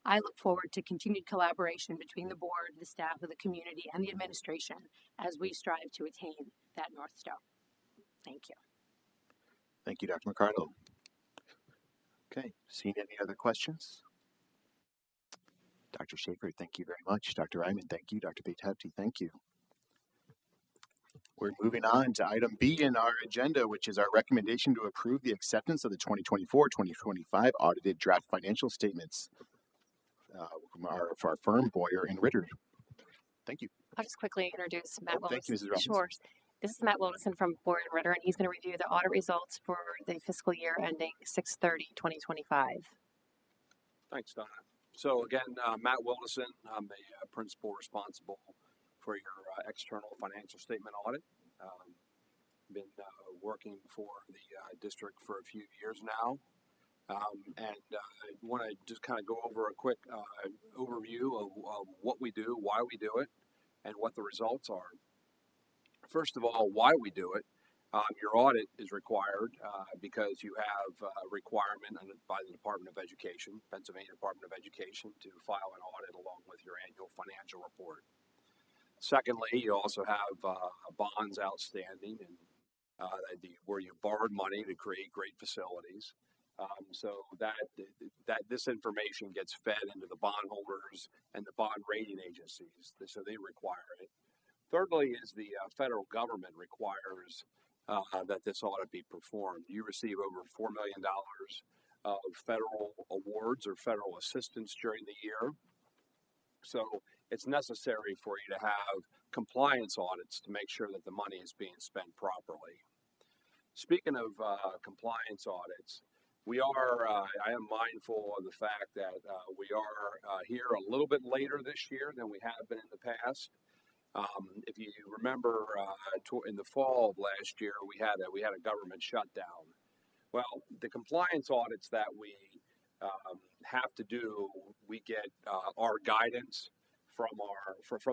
I look forward to continued collaboration between the board, the staff of the community, and the administration as we strive to attain that North Star. Thank you. Thank you, Dr. McCardle. Okay, seeing any other questions? Dr. Schaefer, thank you very much. Dr. Ryman, thank you. Dr. Pate-Hefty, thank you. We're moving on to item B in our agenda, which is our recommendation to approve the acceptance of the 2024-2025 audited draft financial statements from our firm, Boyer and Ritter. Thank you. I'll just quickly introduce Matt Wilson. Thank you, Mrs. Robinson. Sure. This is Matt Wilson from Boyer and Ritter, and he's going to review the audit results for the fiscal year ending 6/30/2025. Thanks, Donna. So again, Matt Wilson, I'm the principal responsible for your external financial statement audit. Been working for the district for a few years now. And I want to just kind of go over a quick overview of what we do, why we do it, and what the results are. First of all, why we do it. Your audit is required because you have a requirement by the Department of Education, Pennsylvania Department of Education, to file an audit along with your annual financial report. Secondly, you also have bonds outstanding and where you borrowed money to create great facilities. So that this information gets fed into the bondholders and the bond rating agencies, so they require it. Thirdly is the federal government requires that this audit be performed. You receive over $4 million of federal awards or federal assistance during the year. So it's necessary for you to have compliance audits to make sure that the money is being spent properly. Speaking of compliance audits, I am mindful of the fact that we are here a little bit later this year than we have been in the past. If you remember, in the fall of last year, we had a government shutdown. Well, the compliance audits that we have to do, we get our guidance from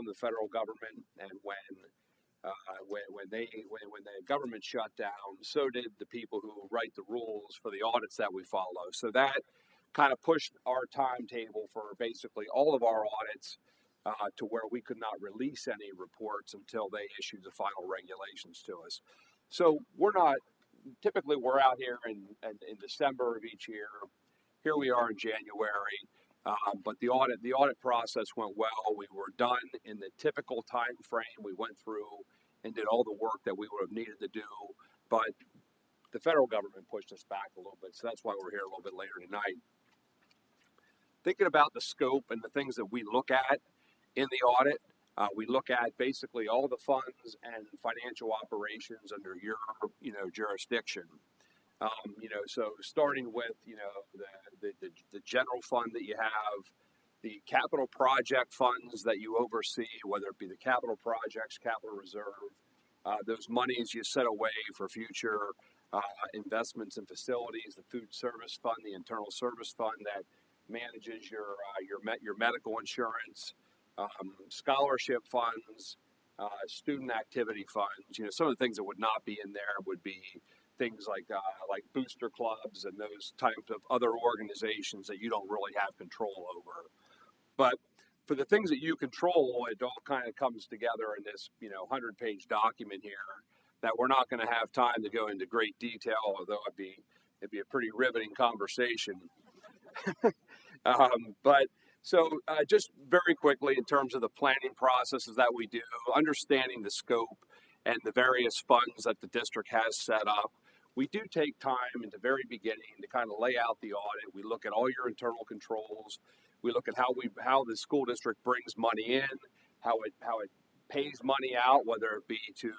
the federal government, and when the government shut down, so did the people who write the rules for the audits that we follow. So that kind of pushed our timetable for basically all of our audits to where we could not release any reports until they issued the final regulations to us. So we're out here in December of each year. Here we are in January, but the audit process went well. We were done in the typical time frame. We went through and did all the work that we would have needed to do, but the federal government pushed us back a little bit, so that's why we're here a little bit later tonight. Thinking about the scope and the things that we look at in the audit, we look at basically all the funds and financial operations under your, jurisdiction. So starting with, the general fund that you have, the capital project funds that you oversee, whether it be the capital projects, capital reserve, those monies you set away for future investments in facilities, the food service fund, the internal service fund that manages your medical insurance, scholarship funds, student activity funds. Some of the things that would not be in there would be things like booster clubs and those types of other organizations that you don't really have control over. But for the things that you control, it all kind of comes together in this 100-page document here that we're not going to have time to go into great detail, although it'd be a pretty riveting conversation. Just very quickly, in terms of the planning processes that we do, understanding the scope and the various funds that the district has set up, we do take time in the very beginning to kind of lay out the audit. We look at all your internal controls. We look at how the school district brings money in, how it pays money out, whether it be to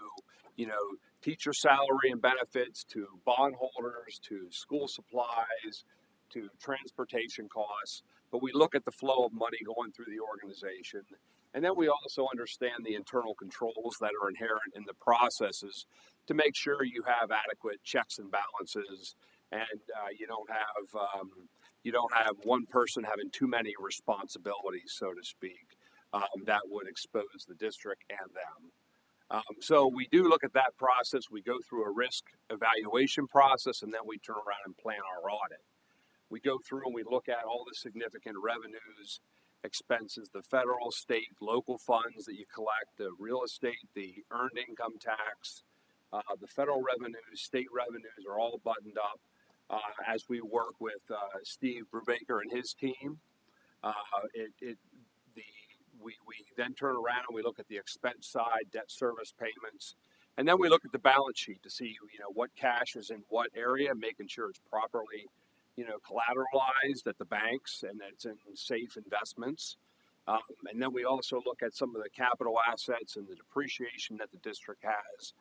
teacher salary and benefits, to bondholders, to school supplies, to transportation costs. But we look at the flow of money going through the organization. And then we also understand the internal controls that are inherent in the processes to make sure you have adequate checks and balances, and you don't have one person having too many responsibilities, so to speak, that would expose the district and them. So we do look at that process. We go through a risk evaluation process, and then we turn around and plan our audit. We go through and we look at all the significant revenues, expenses, the federal, state, local funds that you collect, the real estate, the earned income tax, the federal revenues, state revenues are all buttoned up as we work with Steve Brubaker and his team. We then turn around and we look at the expense side, debt service payments, and then we look at the balance sheet to see what cash is in what area, making sure it's properly collateralized at the banks and that it's in safe investments. And then we also look at some of the capital assets and the depreciation that the district has.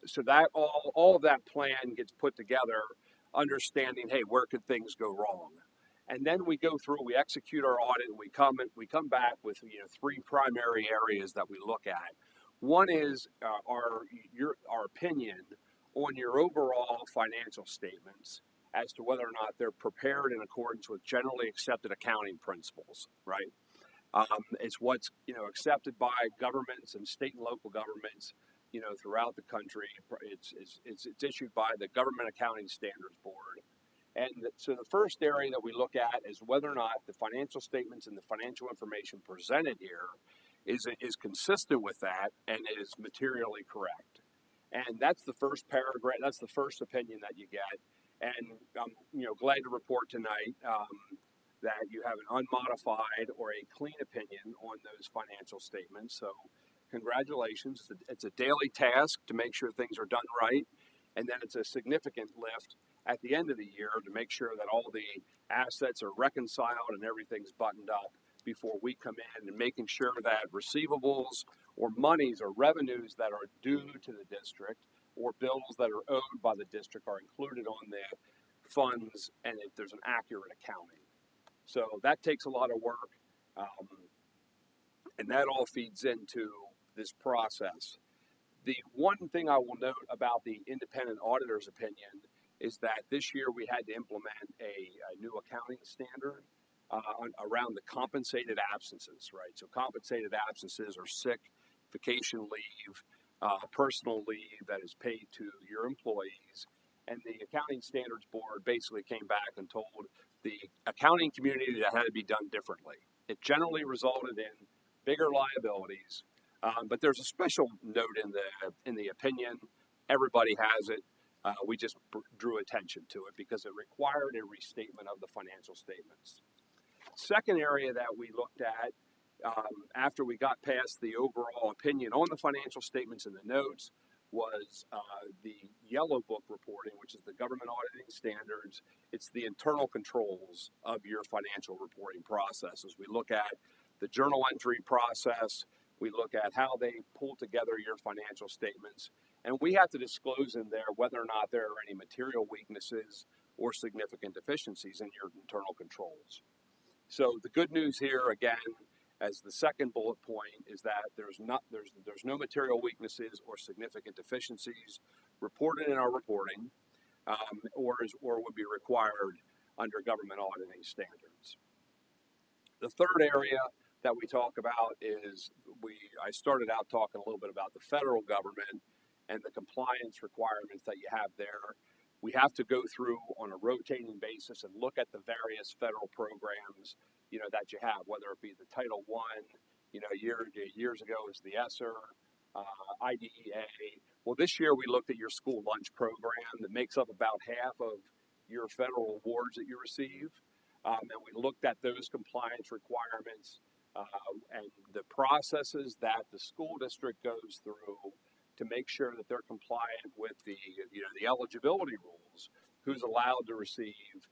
So that all of that plan gets put together, understanding, hey, where could things go wrong? And then we go through, we execute our audit, and we come back with three primary areas that we look at. One is our opinion on your overall financial statements as to whether or not they're prepared in accordance with generally accepted accounting principles, right? It's what's accepted by governments and state and local governments, throughout the country. It's issued by the Government Accounting Standards Board. And so the first area that we look at is whether or not the financial statements and the financial information presented here is consistent with that and is materially correct. And that's the first paragraph. That's the first opinion that you get. And I'm glad to report tonight that you have an unmodified or a clean opinion on those financial statements. So congratulations. It's a daily task to make sure things are done right. And then it's a significant lift at the end of the year to make sure that all the assets are reconciled and everything's buttoned up before we come in, and making sure that receivables or monies or revenues that are due to the district or bills that are owed by the district are included on the funds, and there's an accurate accounting. So that takes a lot of work, and that all feeds into this process. The one thing I will note about the independent auditor's opinion is that this year we had to implement a new accounting standard around the compensated absences, right? So compensated absences are sick, vacation leave, personal leave that is paid to your employees. And the Accounting Standards Board basically came back and told the accounting community that had to be done differently. It generally resulted in bigger liabilities, but there's a special note in the opinion. Everybody has it. We just drew attention to it because it required a restatement of the financial statements. Second area that we looked at after we got past the overall opinion on the financial statements and the notes was the yellow book reporting, which is the government auditing standards. It's the internal controls of your financial reporting processes. We look at the journal entry process. We look at how they pull together your financial statements. And we have to disclose in there whether or not there are any material weaknesses or significant deficiencies in your internal controls. So the good news here, again, as the second bullet point, is that there's no material weaknesses or significant deficiencies reported in our reporting, or would be required under government auditing standards. The third area that we talk about is I started out talking a little bit about the federal government and the compliance requirements that you have there. We have to go through on a rotating basis and look at the various federal programs, that you have, whether it be the Title I, years ago was the ESSER, IDEA. Well, this year we looked at your school lunch program that makes up about half of your federal awards that you receive. And we looked at those compliance requirements and the processes that the school district goes through to make sure that they're compliant with the eligibility rules. Who's allowed to receive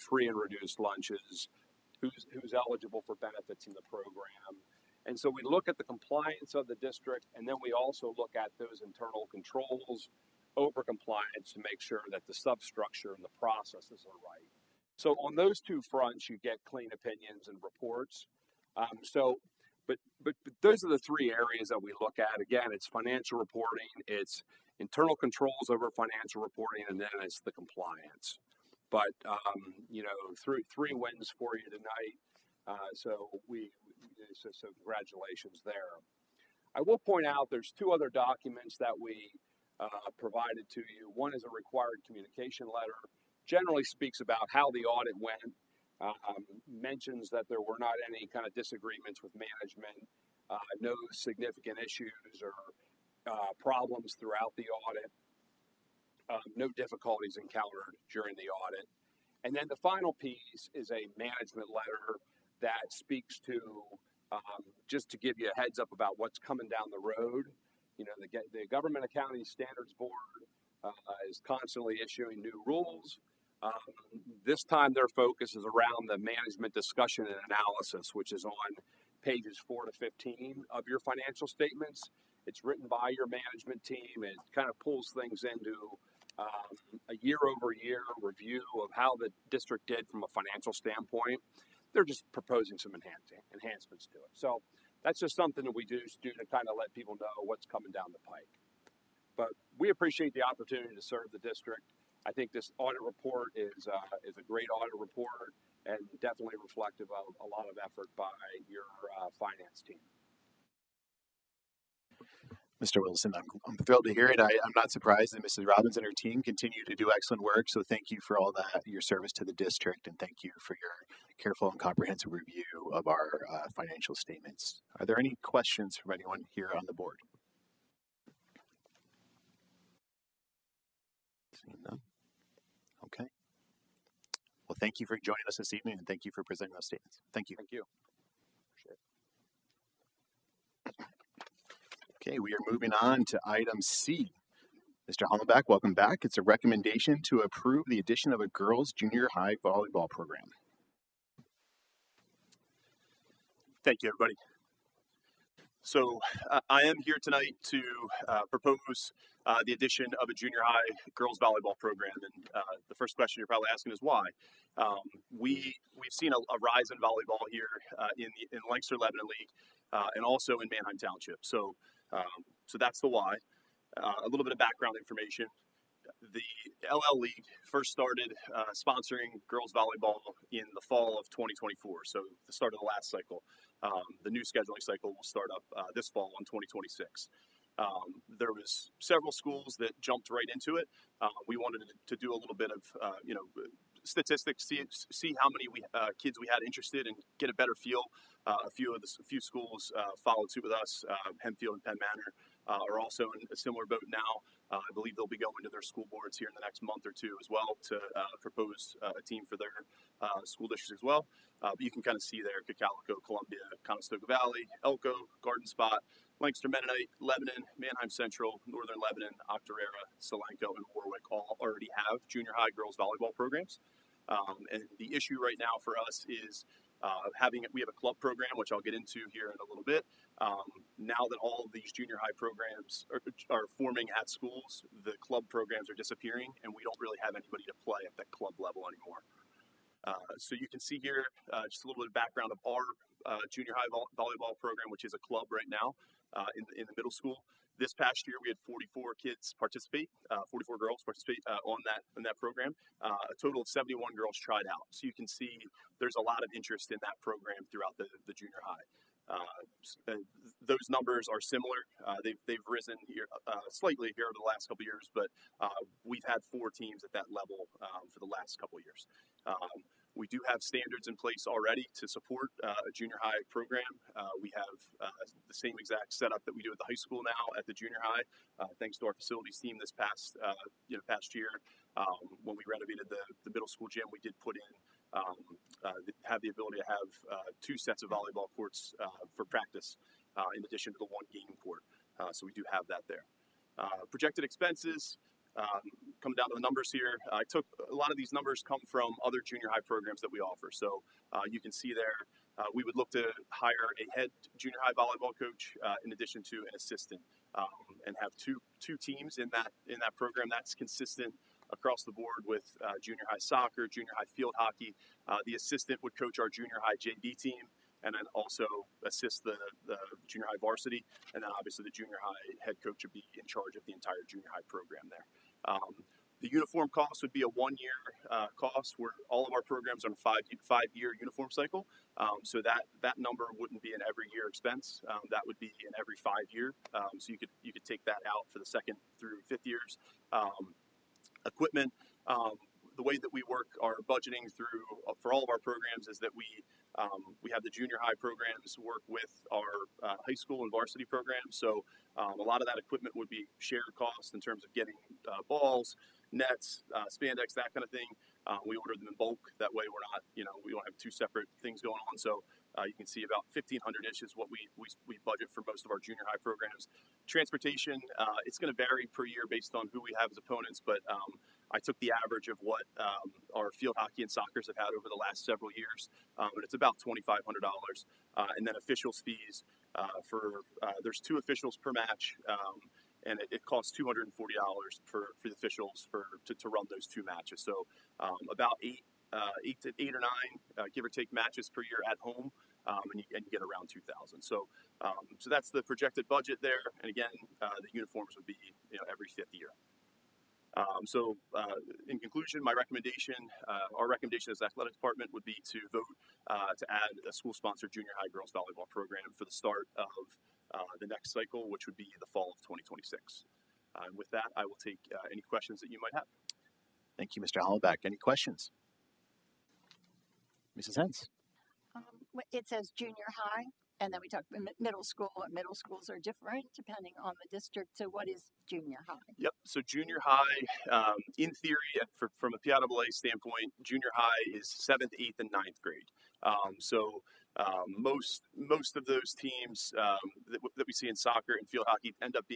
free and reduced lunches? Who's eligible for benefits in the program? And so we look at the compliance of the district, and then we also look at those internal controls over compliance to make sure that the substructure and the processes are right. So on those two fronts, you get clean opinions and reports. But those are the three areas that we look at. Again, it's financial reporting, it's internal controls over financial reporting, and then it's the compliance. But three wins for you tonight. So congratulations there. I will point out there's two other documents that we provided to you. One is a required communication letter. Generally speaks about how the audit went. Mentions that there were not any kind of disagreements with management, no significant issues or problems throughout the audit, no difficulties encountered during the audit. And then the final piece is a management letter that speaks to, just to give you a heads up about what's coming down the road. The Government Accounting Standards Board is constantly issuing new rules. This time their focus is around the management discussion and analysis, which is on pages 4 to 15 of your financial statements. It's written by your management team. It kind of pulls things into a year-over-year review of how the district did from a financial standpoint. They're just proposing some enhancements to it. So that's just something that we do to kind of let people know what's coming down the pike. But we appreciate the opportunity to serve the district. I think this audit report is a great audit report and definitely reflective of a lot of effort by your finance team. Mr. Wilson, I'm thrilled to hear it. I'm not surprised that Mrs. Robbins and her team continue to do excellent work. So thank you for all that, your service to the district, and thank you for your careful and comprehensive review of our financial statements. Are there any questions from anyone here on the board? Seeing none. Okay. Well, thank you for joining us this evening, and thank you for presenting those statements. Thank you. Thank you. Okay, we are moving on to item C. Mr. Hollenbach, welcome back. It's a recommendation to approve the addition of a girls' junior high volleyball program. Thank you, everybody. So I am here tonight to propose the addition of a junior high girls volleyball program. And the first question you're probably asking is why. We've seen a rise in volleyball here in Lancaster Lebanon League and also in Manheim Township. So that's the why. A little bit of background information. The LL League first started sponsoring girls volleyball in the fall of 2024, so the start of the last cycle. The new scheduling cycle will start up this fall in 2026. There was several schools that jumped right into it. We wanted to do a little bit of statistics, see how many kids we had interested, and get a better feel. A few schools followed suit with us. Hempfield and Penn Manor are also in a similar boat now. I believe they'll be going to their school boards here in the next month or two as well to propose a team for their school districts as well. But you can kind of see there Cocalico, Columbia, Conestoga Valley, Elko, Garden Spot, Lancaster Mennonite, Lebanon, Manheim Central, Northern Lebanon, Octorara, Solanco, and Warwick all already have junior high girls volleyball programs. And the issue right now for us is we have a club program, which I'll get into here in a little bit. Now that all of these junior high programs are forming at schools, the club programs are disappearing, and we don't really have anybody to play at that club level anymore. So you can see here just a little bit of background of our junior high volleyball program, which is a club right now in the middle school. This past year, we had 44 kids participate, 44 girls participate on that program. A total of 71 girls tried out. So you can see there's a lot of interest in that program throughout the junior high. Those numbers are similar. They've risen here slightly here over the last couple of years, but we've had 4 teams at that level for the last couple of years. We do have standards in place already to support a junior high program. We have the same exact setup that we do at the high school now at the junior high, thanks to our facilities team this past year. When we renovated the middle school gym, we did put in have the ability to have 2 sets of volleyball courts for practice in addition to the 1 game court. So we do have that there. Projected expenses, coming down to the numbers here. I took a lot of these numbers come from other junior high programs that we offer. So you can see there, we would look to hire a head junior high volleyball coach in addition to an assistant, and have two teams in that program. That's consistent across the board with junior high soccer, junior high field hockey. The assistant would coach our junior high JV team, and then also assist the junior high varsity. And then obviously the junior high head coach would be in charge of the entire junior high program there. The uniform cost would be a 1-year cost, where all of our programs are on a 5-year uniform cycle. So that number wouldn't be an every year expense. That would be an every 5 year. So you could take that out for the 2nd through 5th years. Equipment. The way that we work our budgeting through for all of our programs is that we have the junior high programs work with our high school and varsity programs. So a lot of that equipment would be shared cost in terms of getting balls, nets, spandex, that kind of thing. We order them in bulk. That way we're not, we don't have 2 separate things going on. So you can see about 1,500-ish is what we budget for most of our junior high programs. Transportation, it's going to vary per year based on who we have as opponents, but I took the average of what our field hockey and soccer have had over the last several years, and it's about $2,500. And then officials fees there's 2 officials per match, and it costs $240 for the officials to run those 2 matches. So about 8 or 9, give or take, matches per year at home, and you get around 2,000. So that's the projected budget there. And again, the uniforms would be every 5th year. So in conclusion, our recommendation as the athletic department would be to vote to add a school-sponsored junior high girls volleyball program for the start of the next cycle, which would be the fall of 2026. And with that, I will take any questions that you might have. Thank you, Mr. Hollaback. Any questions? Mrs. Hens? It says junior high, and then we talked middle school, and middle schools are different depending on the district. So what is junior high? Yep. So junior high, in theory, from a PIAA standpoint, junior high is 7th, 8th, and 9th grade. Most of those teams that we see in soccer and field hockey you end up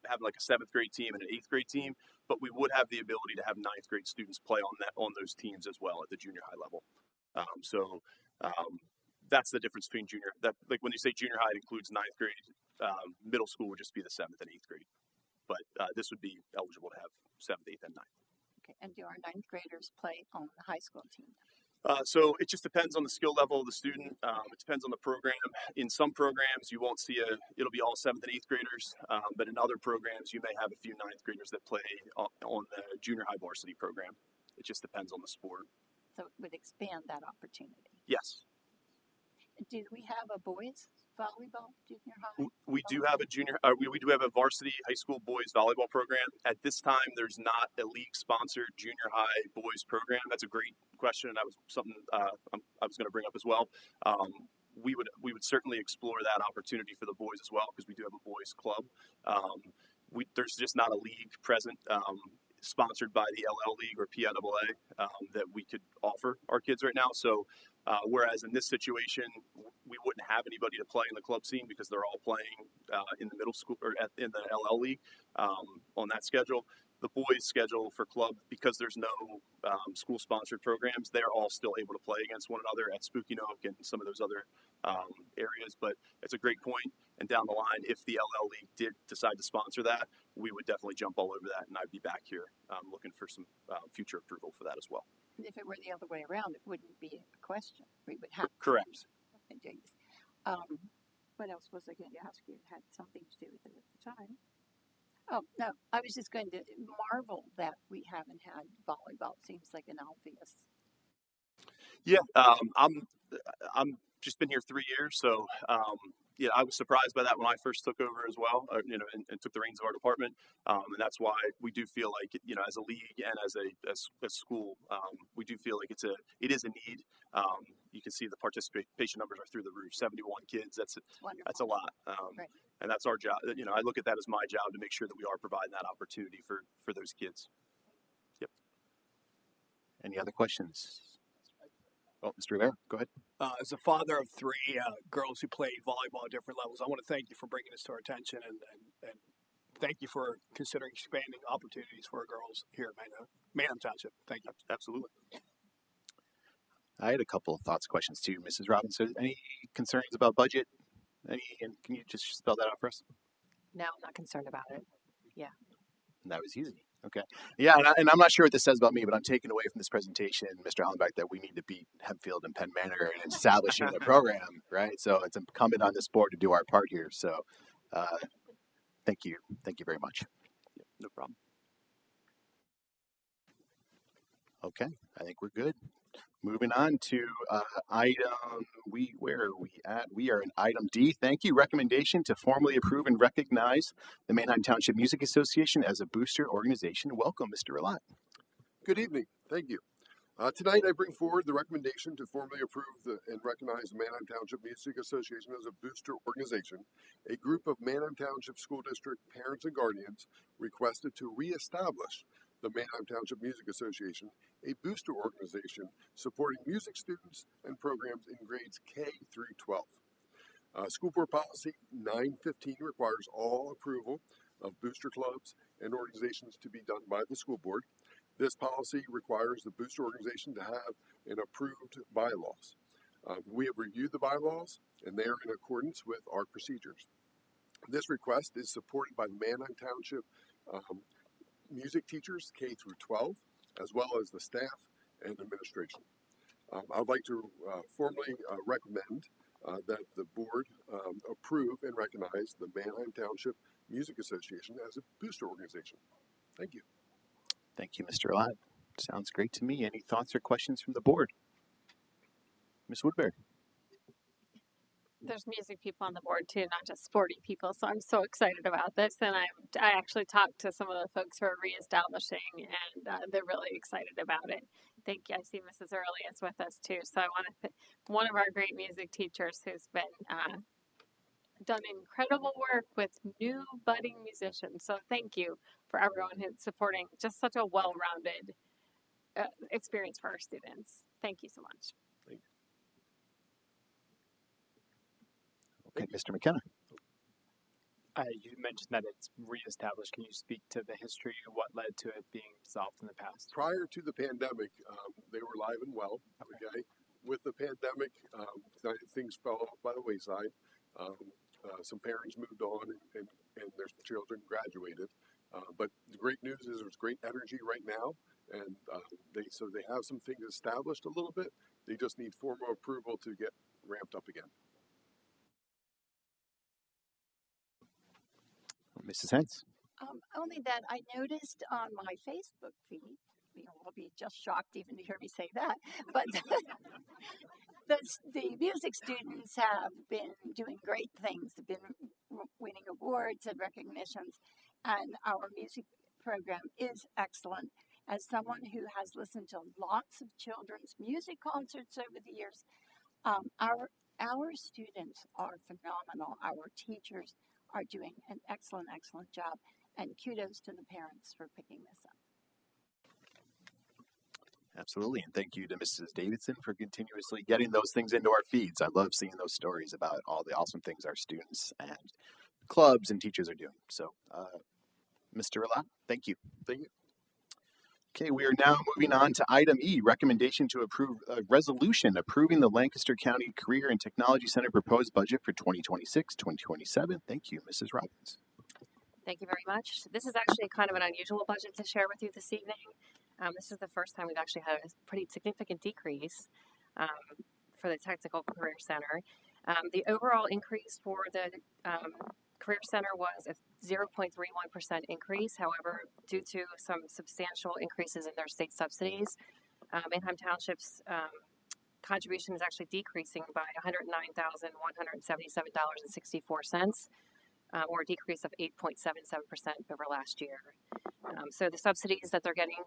having like a 7th grade team and an 8th grade team, but we would have the ability to have 9th grade students play on those teams as well at the junior high level. That's the difference between like when you say junior high, it includes 9th grade. Middle school would just be the 7th and 8th grade, but this would be eligible to have 7th, 8th, and 9th. Okay, and do our 9th graders play on the high school team? So it just depends on the skill level of the student. It depends on the program. In some programs, you won't see it'll be all 7th and 8th graders, but in other programs, you may have a few 9th graders that play on the junior high varsity program. It just depends on the sport. So it would expand that opportunity. Yes. Do we have a boys volleyball junior high? We do have we do have a varsity high school boys volleyball program. At this time, there's not a league-sponsored junior high boys program. That's a great question, and that was something I was going to bring up as well. We would certainly explore that opportunity for the boys as well, because we do have a boys club. There's just not a league present sponsored by the LL League or PIAA that we could offer our kids right now. So whereas in this situation, we wouldn't have anybody to play in the club scene because they're all playing in the middle school or in the LL League on that schedule. The boys' schedule for club, because there's no school-sponsored programs, they're all still able to play against one another at Spooky Nook and some of those other areas. But it's a great point. And down the line, if the LL League did decide to sponsor that, we would definitely jump all over that, and I'd be back here looking for some future approval for that as well. If it were the other way around, it wouldn't be a question. We would have Correct. to do this. What else was I going to ask you? It had something to do with it at the time. Oh, no, I was just going to marvel that we haven't had volleyball. Seems like an obvious. Yeah, I'm just been here 3 years, so yeah, I was surprised by that when I first took over as well, and took the reins of our department, and that's why we do feel like, as a league and as a school, we do feel like it is a need. You can see the participation numbers are through the roof. 71 kids, that's a lot, Right. and that's our job. I look at that as my job to make sure that we are providing that opportunity for those kids. Yep. Any other questions? Oh, Mr. Rivera, go ahead. As a father of three girls who play volleyball at different levels, I want to thank you for bringing this to our attention and thank you for considering expanding opportunities for our girls here at Manham Township. Thank you. Absolutely. I had a couple of thoughts, questions too, Mrs. Robinson. Any concerns about budget? And can you just spell that out for us? No, I'm not concerned about it. That was easy. Okay. Yeah, and I'm not sure what this says about me, but I'm taking away from this presentation, Mr. Hollenbeck, that we need to beat Hempfield and Penn Manor in establishing a program, right? So it's incumbent on this board to do our part here. So thank you. Thank you very much. Yep, no problem. Okay, I think we're good. Moving on to where are we at? We are in item D. Thank you. Recommendation to formally approve and recognize the Manheim Township Music Association as a booster organization. Welcome, Mr. Relat. Good evening. Thank you. Tonight I bring forward the recommendation to formally approve and recognize the Manheim Township Music Association as a booster organization. A group of Manheim Township School District parents and guardians requested to reestablish the Manheim Township Music Association, a booster organization supporting music students and programs in grades K through 12. School Board Policy 915 requires all approval of booster clubs and organizations to be done by the school board. This policy requires the booster organization to have an approved bylaws. We have reviewed the bylaws and they are in accordance with our procedures. This request is supported by the Manheim Township music teachers K through 12, as well as the staff and administration. I would like to formally recommend that the board approve and recognize the Manheim Township Music Association as a booster organization. Thank you. Thank you, Mr. Relat. Sounds great to me. Any thoughts or questions from the board? Ms. Woodbury. There's music people on the board too, not just sporty people. So I'm so excited about this. And I actually talked to some of the folks who are reestablishing, and they're really excited about it. Thank you. I see Mrs. Early is with us too. So I want to thank one of our great music teachers who's been done incredible work with new budding musicians. So thank you for everyone who's supporting just such a well-rounded experience for our students. Thank you so much. Okay, Mr. McKenna. You mentioned that it's reestablished. Can you speak to the history of what led to it being dissolved in the past? Prior to the pandemic, they were live and well. Okay. With the pandemic, things fell off by the wayside. Some parents moved on and their children graduated. But the great news is there's great energy right now, and they have some things established a little bit. They just need formal approval to get ramped up again. Mrs. Hens. Only that I noticed on my Facebook feed, will be just shocked even to hear me say that, but the music students have been doing great things. They've been winning awards and recognitions, and our music program is excellent. As someone who has listened to lots of children's music concerts over the years, our students are phenomenal. Our teachers are doing an excellent job, and kudos to the parents for picking this up. Absolutely, and thank you to Mrs. Davidson for continuously getting those things into our feeds. I love seeing those stories about all the awesome things our students and clubs and teachers are doing. So, Mr. Relat, thank you. Thank you. Okay, we are now moving on to item E, recommendation to approve a resolution approving the Lancaster County Career and Technology Center proposed budget for 2026-2027. Thank you, Mrs. Robbins. Thank you very much. This is actually kind of an unusual budget to share with you this evening. This is the first time we've actually had a pretty significant decrease for the Technical Career Center. The overall increase for the Career Center was a 0.31% increase. However, due to some substantial increases in their state subsidies, Manheim Township's contribution is actually decreasing by $109,177.64, or a decrease of 8.77% over last year. So the subsidies that they're getting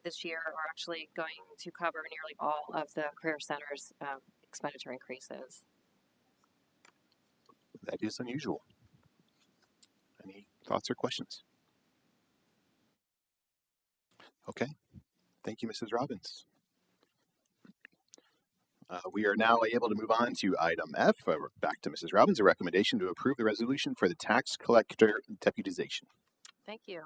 this year are actually going to cover nearly all of the Career Center's expenditure increases. That is unusual. Any thoughts or questions? Okay. Thank you, Mrs. Robbins. We are now able to move on to item F. Back to Mrs. Robbins, a recommendation to approve the resolution for the tax collector deputization. Thank you.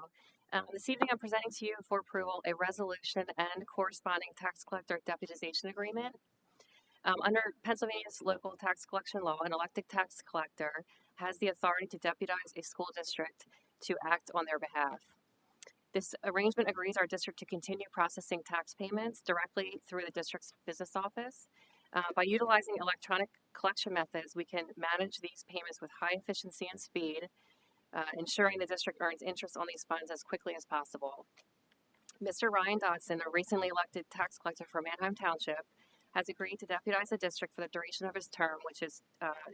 This evening I'm presenting to you for approval a resolution and corresponding tax collector deputization agreement. Under Pennsylvania's local tax collection law, an elected tax collector has the authority to deputize a school district to act on their behalf. This arrangement agrees our district to continue processing tax payments directly through the district's business office. By utilizing electronic collection methods, we can manage these payments with high efficiency and speed, ensuring the district earns interest on these funds as quickly as possible. Mr. Ryan Dodson, a recently elected tax collector for Manheim Township, has agreed to deputize the district for the duration of his term, which is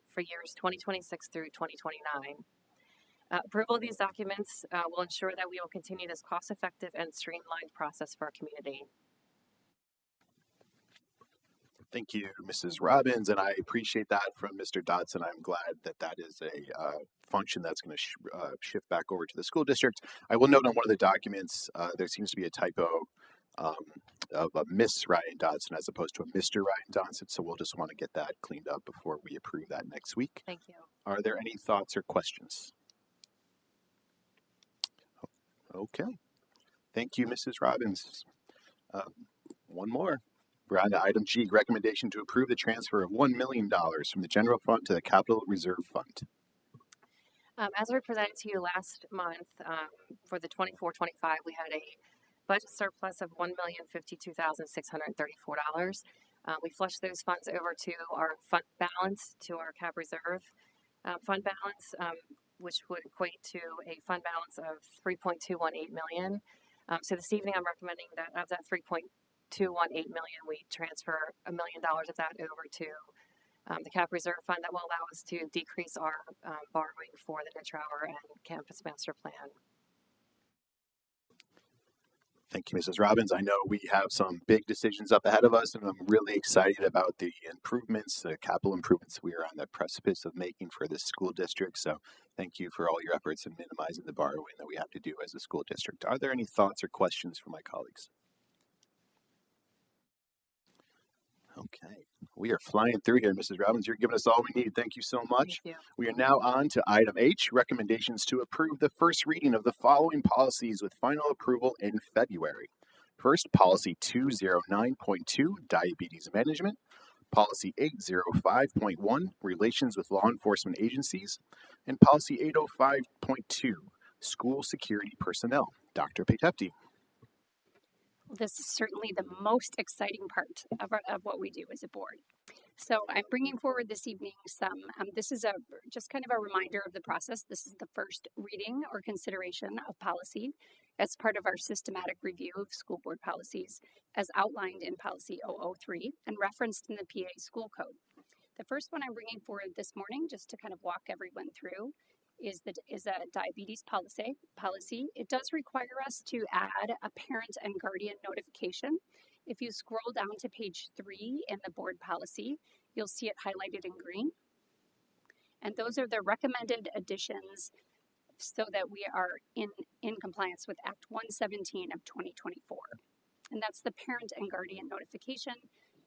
for years 2026 through 2029. Approval of these documents will ensure that we will continue this cost-effective and streamlined process for our community. Thank you, Mrs. Robbins, and I appreciate that from Mr. Dodson. I'm glad that that is a function that's going to shift back over to the school district. I will note on one of the documents, there seems to be a typo of a Miss Ryan Dodson as opposed to a Mr. Ryan Dodson, so we'll just want to get that cleaned up before we approve that next week. Thank you. Are there any thoughts or questions? Okay. Thank you, Mrs. Robbins. One more. We're on to item G, recommendation to approve the transfer of $1 million from the general fund to the capital reserve fund. As I presented to you last month, for the 24-25, we had a budget surplus of $1,052,634. We flushed those funds over to our fund balance, to our cap reserve fund balance, which would equate to a fund balance of $3.218 million. So this evening, I'm recommending that of that $3.218 million, we transfer $1 million of that over to the cap reserve fund that will allow us to decrease our borrowing for the Nitrower and campus master plan. Thank you, Mrs. Robbins. I know we have some big decisions up ahead of us, and I'm really excited about the improvements, the capital improvements we are on the precipice of making for this school district. So thank you for all your efforts in minimizing the borrowing that we have to do as a school district. Are there any thoughts or questions from my colleagues? Okay, we are flying through here, Mrs. Robbins. You're giving us all we need. Thank you so much. Thank you. We are now on to item H, recommendations to approve the first reading of the following policies with final approval in February. First, Policy 209.2, Diabetes Management. Policy 805.1, Relations with Law Enforcement Agencies. And Policy 805.2, School Security Personnel. Dr. Pate-Hefty. This is certainly the most exciting part of what we do as a board. So I'm bringing forward this evening some, this is just kind of a reminder of the process. This is the first reading or consideration of policy as part of our systematic review of school board policies as outlined in Policy 003 and referenced in the PA School Code. The first one I'm bringing forward this morning, just to kind of walk everyone through, is a diabetes policy. It does require us to add a parent and guardian notification. If you scroll down to page 3 in the board policy, you'll see it highlighted in green. And those are the recommended additions so that we are in compliance with Act 117 of 2024. And that's the parent and guardian notification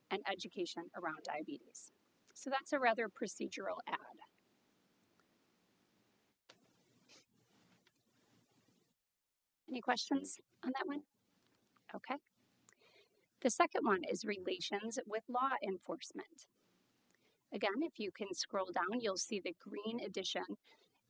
and education around diabetes. So that's a rather procedural add. Any questions on that one? Okay. The second one is relations with law enforcement. Again, if you can scroll down, you'll see the green addition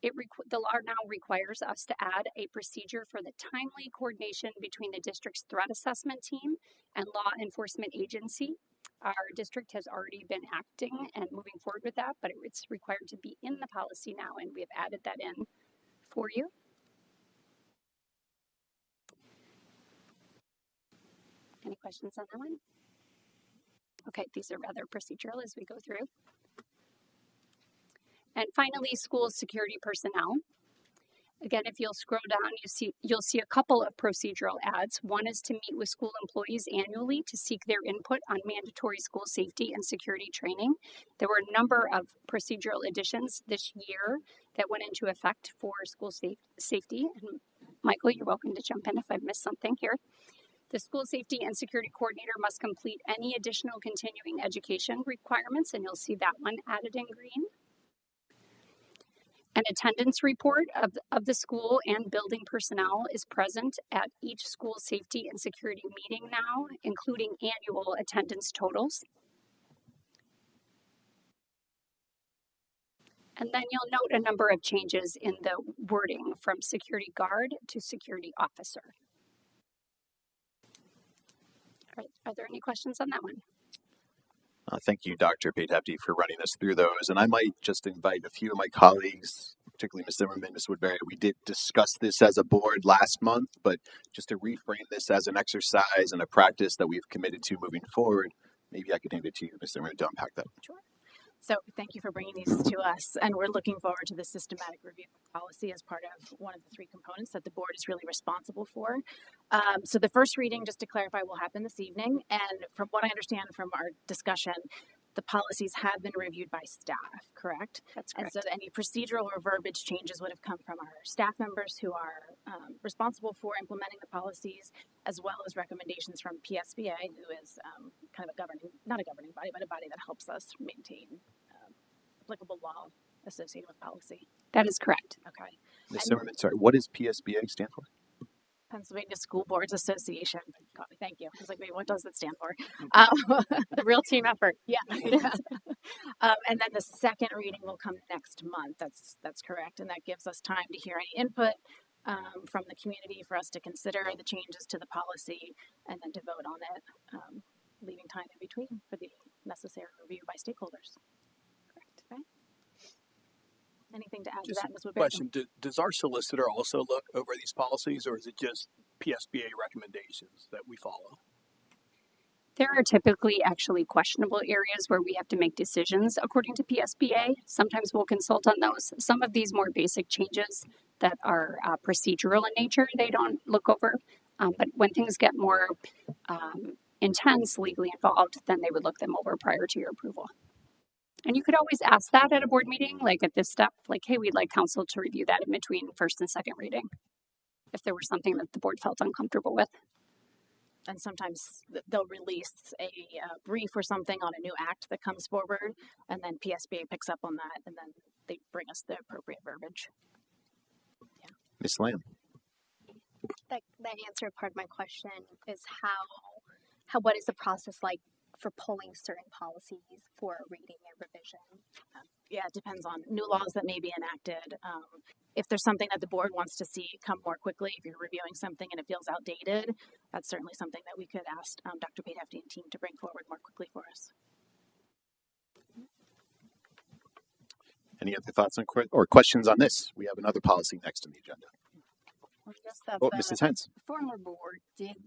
The law now requires us to add a procedure for the timely coordination between the district's threat assessment team and law enforcement agency. Our district has already been acting and moving forward with that, but it's required to be in the policy now, and we have added that in for you. Any questions on that one? Okay, these are rather procedural as we go through. And finally, school security personnel. Again, if you'll scroll down, you'll see a couple of procedural adds. One is to meet with school employees annually to seek their input on mandatory school safety and security training. There were a number of procedural additions this year that went into effect for school safety. And Michael, you're welcome to jump in if I've missed something here. The school safety and security coordinator must complete any additional continuing education requirements, and you'll see that one added in green. An attendance report of the school and building personnel is present at each school safety and security meeting now, including annual attendance totals. And then you'll note a number of changes in the wording from security guard to security officer. Are there any questions on that one? Thank you, Dr. Pate-Hefty, for running us through those. And I might just invite a few of my colleagues, particularly Ms. Zimmerman, Ms. Woodbury. We did discuss this as a board last month, but just to reframe this as an exercise and a practice that we've committed to moving forward, maybe I could hand it to you, Ms. Zimmerman, to unpack that. Sure. So thank you for bringing these to us, and we're looking forward to the systematic review of policy as part of one of the three components that the board is really responsible for. So the first reading, just to clarify, will happen this evening, and from what I understand from our discussion, the policies have been reviewed by staff, correct? That's correct. And so any procedural or verbiage changes would have come from our staff members who are responsible for implementing the policies, as well as recommendations from PSBA, who is kind of not a governing body, but a body that helps us maintain applicable law associated with policy. That is correct. Okay. Ms. Zimmerman, sorry, what does PSBA stand for? Pennsylvania School Boards Association. Thank you. I was like, wait, what does that stand for? The real team effort. Yeah. And then the second reading will come next month. That's correct. And that gives us time to hear any input from the community for us to consider the changes to the policy and then to vote on it, leaving time in between for the necessary review by stakeholders. Correct. Okay. Anything to add to that, Ms. Woodbury? Question, does our solicitor also look over these policies, or is it just PSBA recommendations that we follow? There are typically actually questionable areas where we have to make decisions according to PSBA. Sometimes we'll consult on those. Some of these more basic changes that are procedural in nature, they don't look over. But when things get more intense, legally involved, then they would look them over prior to your approval. And you could always ask that at a board meeting, like at this step, like, hey, we'd like council to review that in between first and second reading, if there was something that the board felt uncomfortable with. And sometimes they'll release a brief or something on a new act that comes forward, and then PSBA picks up on that, and then they bring us the appropriate verbiage. Yeah. Ms. Lamb. That answered part of my question is how what is the process like for pulling certain policies for reading and revision? Yeah, it depends on new laws that may be enacted. If there's something that the board wants to see come more quickly, if you're reviewing something and it feels outdated, that's certainly something that we could ask Dr. Pate-Hefty and team to bring forward more quickly for us. Any other thoughts on or questions on this? We have another policy next on the agenda. Well, just that Mrs. Hens. the former board did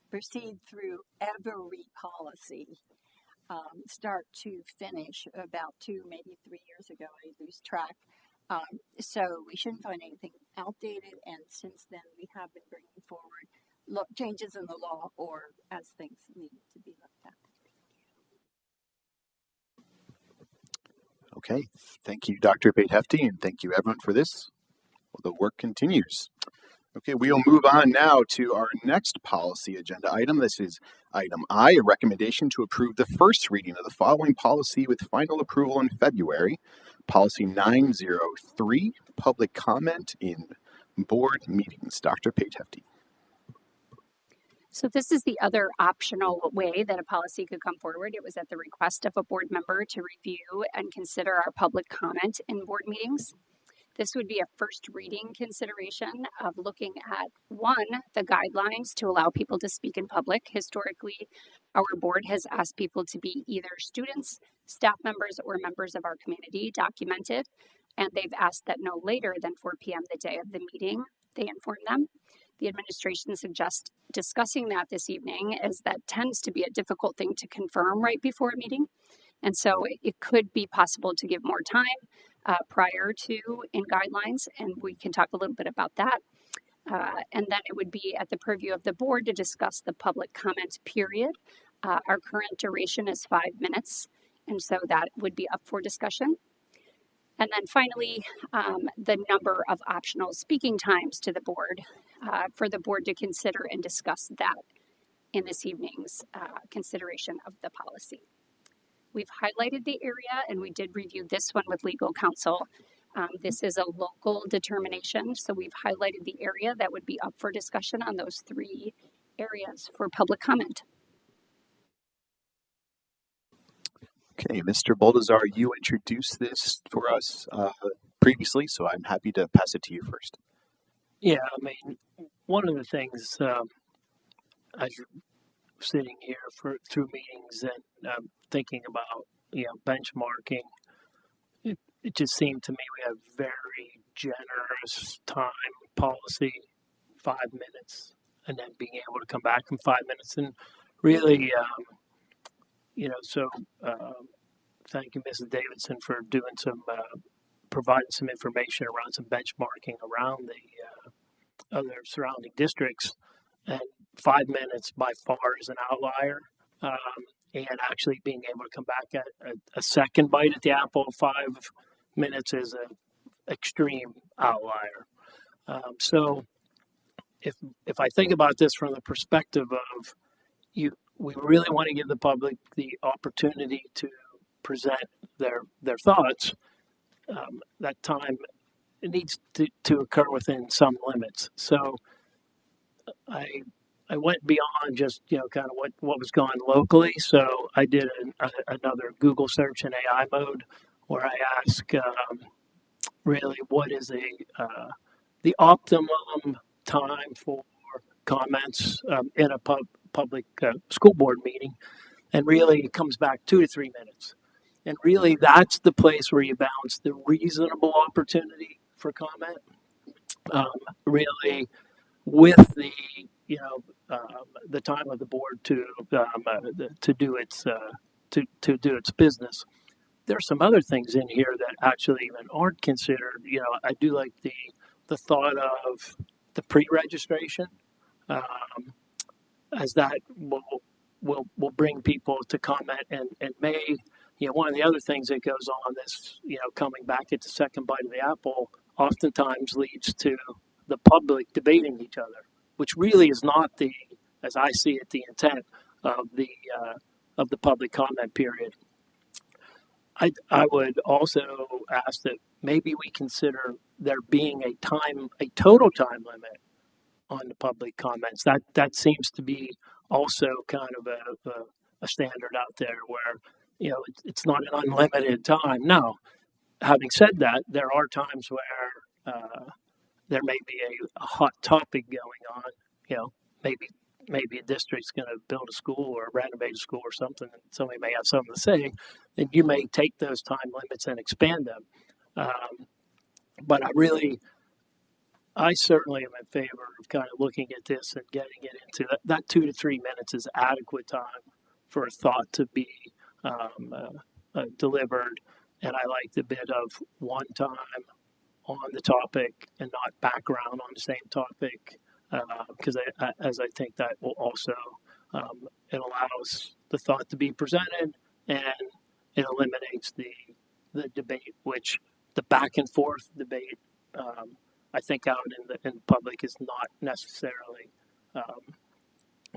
proceed through every policy, start to finish, about 2, maybe 3 years ago. I lose track. So we shouldn't find anything outdated, and since then we have been bringing forward changes in the law or as things need to be looked at. Okay, thank you, Dr. Pate-Hefty, and thank you, everyone, for this. Well, the work continues. Okay, we'll move on now to our next policy agenda item. This is item I, a recommendation to approve the first reading of the following policy with final approval in February. Policy 903, public comment in board meetings. Dr. Pate-Hefty. So this is the other optional way that a policy could come forward. It was at the request of a board member to review and consider our public comment in board meetings. This would be a first reading consideration of looking at one, the guidelines to allow people to speak in public. Historically, our board has asked people to be either students, staff members, or members of our community documented, and they've asked that no later than 4 p.m. the day of the meeting, they inform them. The administration suggests discussing that this evening, as that tends to be a difficult thing to confirm right before a meeting. And so it could be possible to give more time prior to in guidelines, and we can talk a little bit about that. And then it would be at the purview of the board to discuss the public comment period. Our current duration is 5 minutes, and so that would be up for discussion. And then finally, the number of optional speaking times to the board for the board to consider and discuss that in this evening's consideration of the policy. We've highlighted the area, and we did review this one with legal counsel. This is a local determination, so we've highlighted the area that would be up for discussion on those 3 areas for public comment. Okay, Mr. Baldazar, you introduced this for us previously, so I'm happy to pass it to you first. Yeah, I mean, one of the things as you're sitting here through meetings and thinking about, benchmarking, it just seemed to me we have very generous time policy, 5 minutes, and then being able to come back in 5 minutes. And really, thank you, Mrs. Davidson, for doing providing some information around some benchmarking around the other surrounding districts. And 5 minutes by far is an outlier. And actually being able to come back at a second bite at the apple, 5 minutes is an extreme outlier. So if I think about this from the perspective of we really want to give the public the opportunity to present their thoughts. That time it needs to occur within some limits. So I went beyond just kind of what was going locally. So I did another Google search in AI mode where I ask really what is the optimum time for comments in a public school board meeting, and really it comes back 2 to 3 minutes. And really that's the place where you balance the reasonable opportunity for comment, really with the time of the board to do its business. There's some other things in here that actually even aren't considered. I do like the thought of the pre-registration, as that will bring people to comment and may, one of the other things that goes on this, coming back at the second bite of the apple oftentimes leads to the public debating each other, which really is not as I see it, the intent of the public comment period. I would also ask that maybe we consider there being a total time limit on the public comments. That seems to be also kind of a standard out there where it's not an unlimited time. Now, having said that, there are times where there may be a hot topic going on. Maybe a district's going to build a school or renovate a school or something, and somebody may have something to say, and you may take those time limits and expand them. But I certainly am in favor of kind of looking at this and getting it into that 2 to 3 minutes is adequate time for a thought to be delivered. And I like the bit of one time on the topic and not background on the same topic, because as I think that will also, it allows the thought to be presented and it eliminates the debate, which the back and forth debate, I think out in the public is not necessarily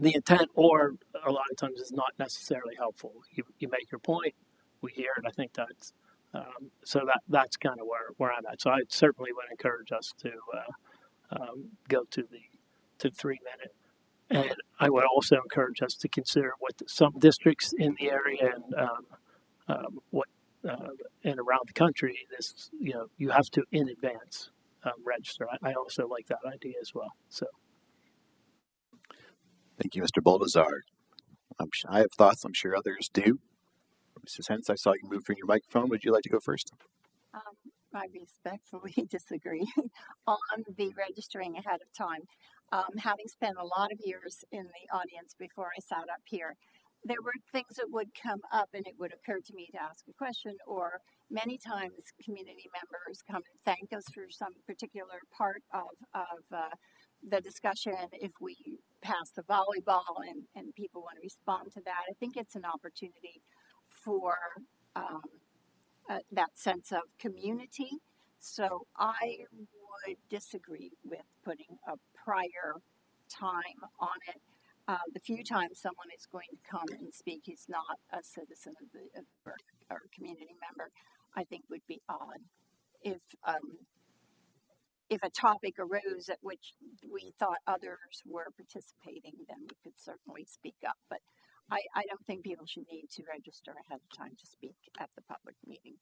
the intent, or a lot of times is not necessarily helpful. You make your point, we hear it. I think that's that's kind of where I'm at. So I certainly would encourage us to go to the 3 minute, and I would also encourage us to consider what some districts in the area and what and around the country, this you have to in advance register. I also like that idea as well. So Thank you, Mr. Baldazar. I have thoughts. I'm sure others do. Mrs. Hens, I saw you move from your microphone. Would you like to go first? I respectfully disagree on the registering ahead of time. Having spent a lot of years in the audience before I sat up here, there were things that would come up and it would occur to me to ask a question, or many times community members come and thank us for some particular part of the discussion. If we pass the volleyball and people want to respond to that, I think it's an opportunity for that sense of community. So I would disagree with putting a prior time on it. The few times someone is going to come and speak who's not a citizen of or community member, I think would be odd. If a topic arose at which we thought others were participating, then we could certainly speak up. But I don't think people should need to register ahead of time to speak at the public meeting.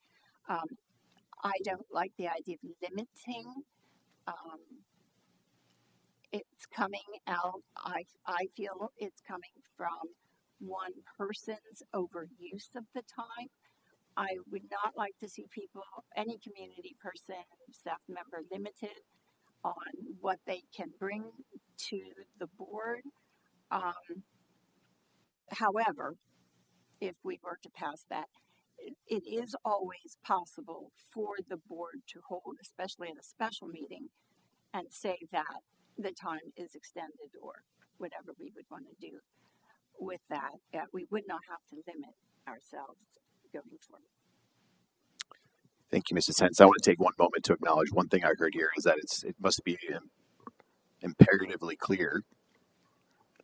I don't like the idea of limiting. It's coming out, I feel it's coming from one person's overuse of the time. I would not like to see people, any community person, staff member, limited on what they can bring to the board. However, if we were to pass that, it is always possible for the board to hold, especially in a special meeting, and say that the time is extended or whatever we would want to do with that. We would not have to limit ourselves going forward. Thank you, Mrs. Hens. I want to take one moment to acknowledge one thing I heard here is that it must be imperatively clear,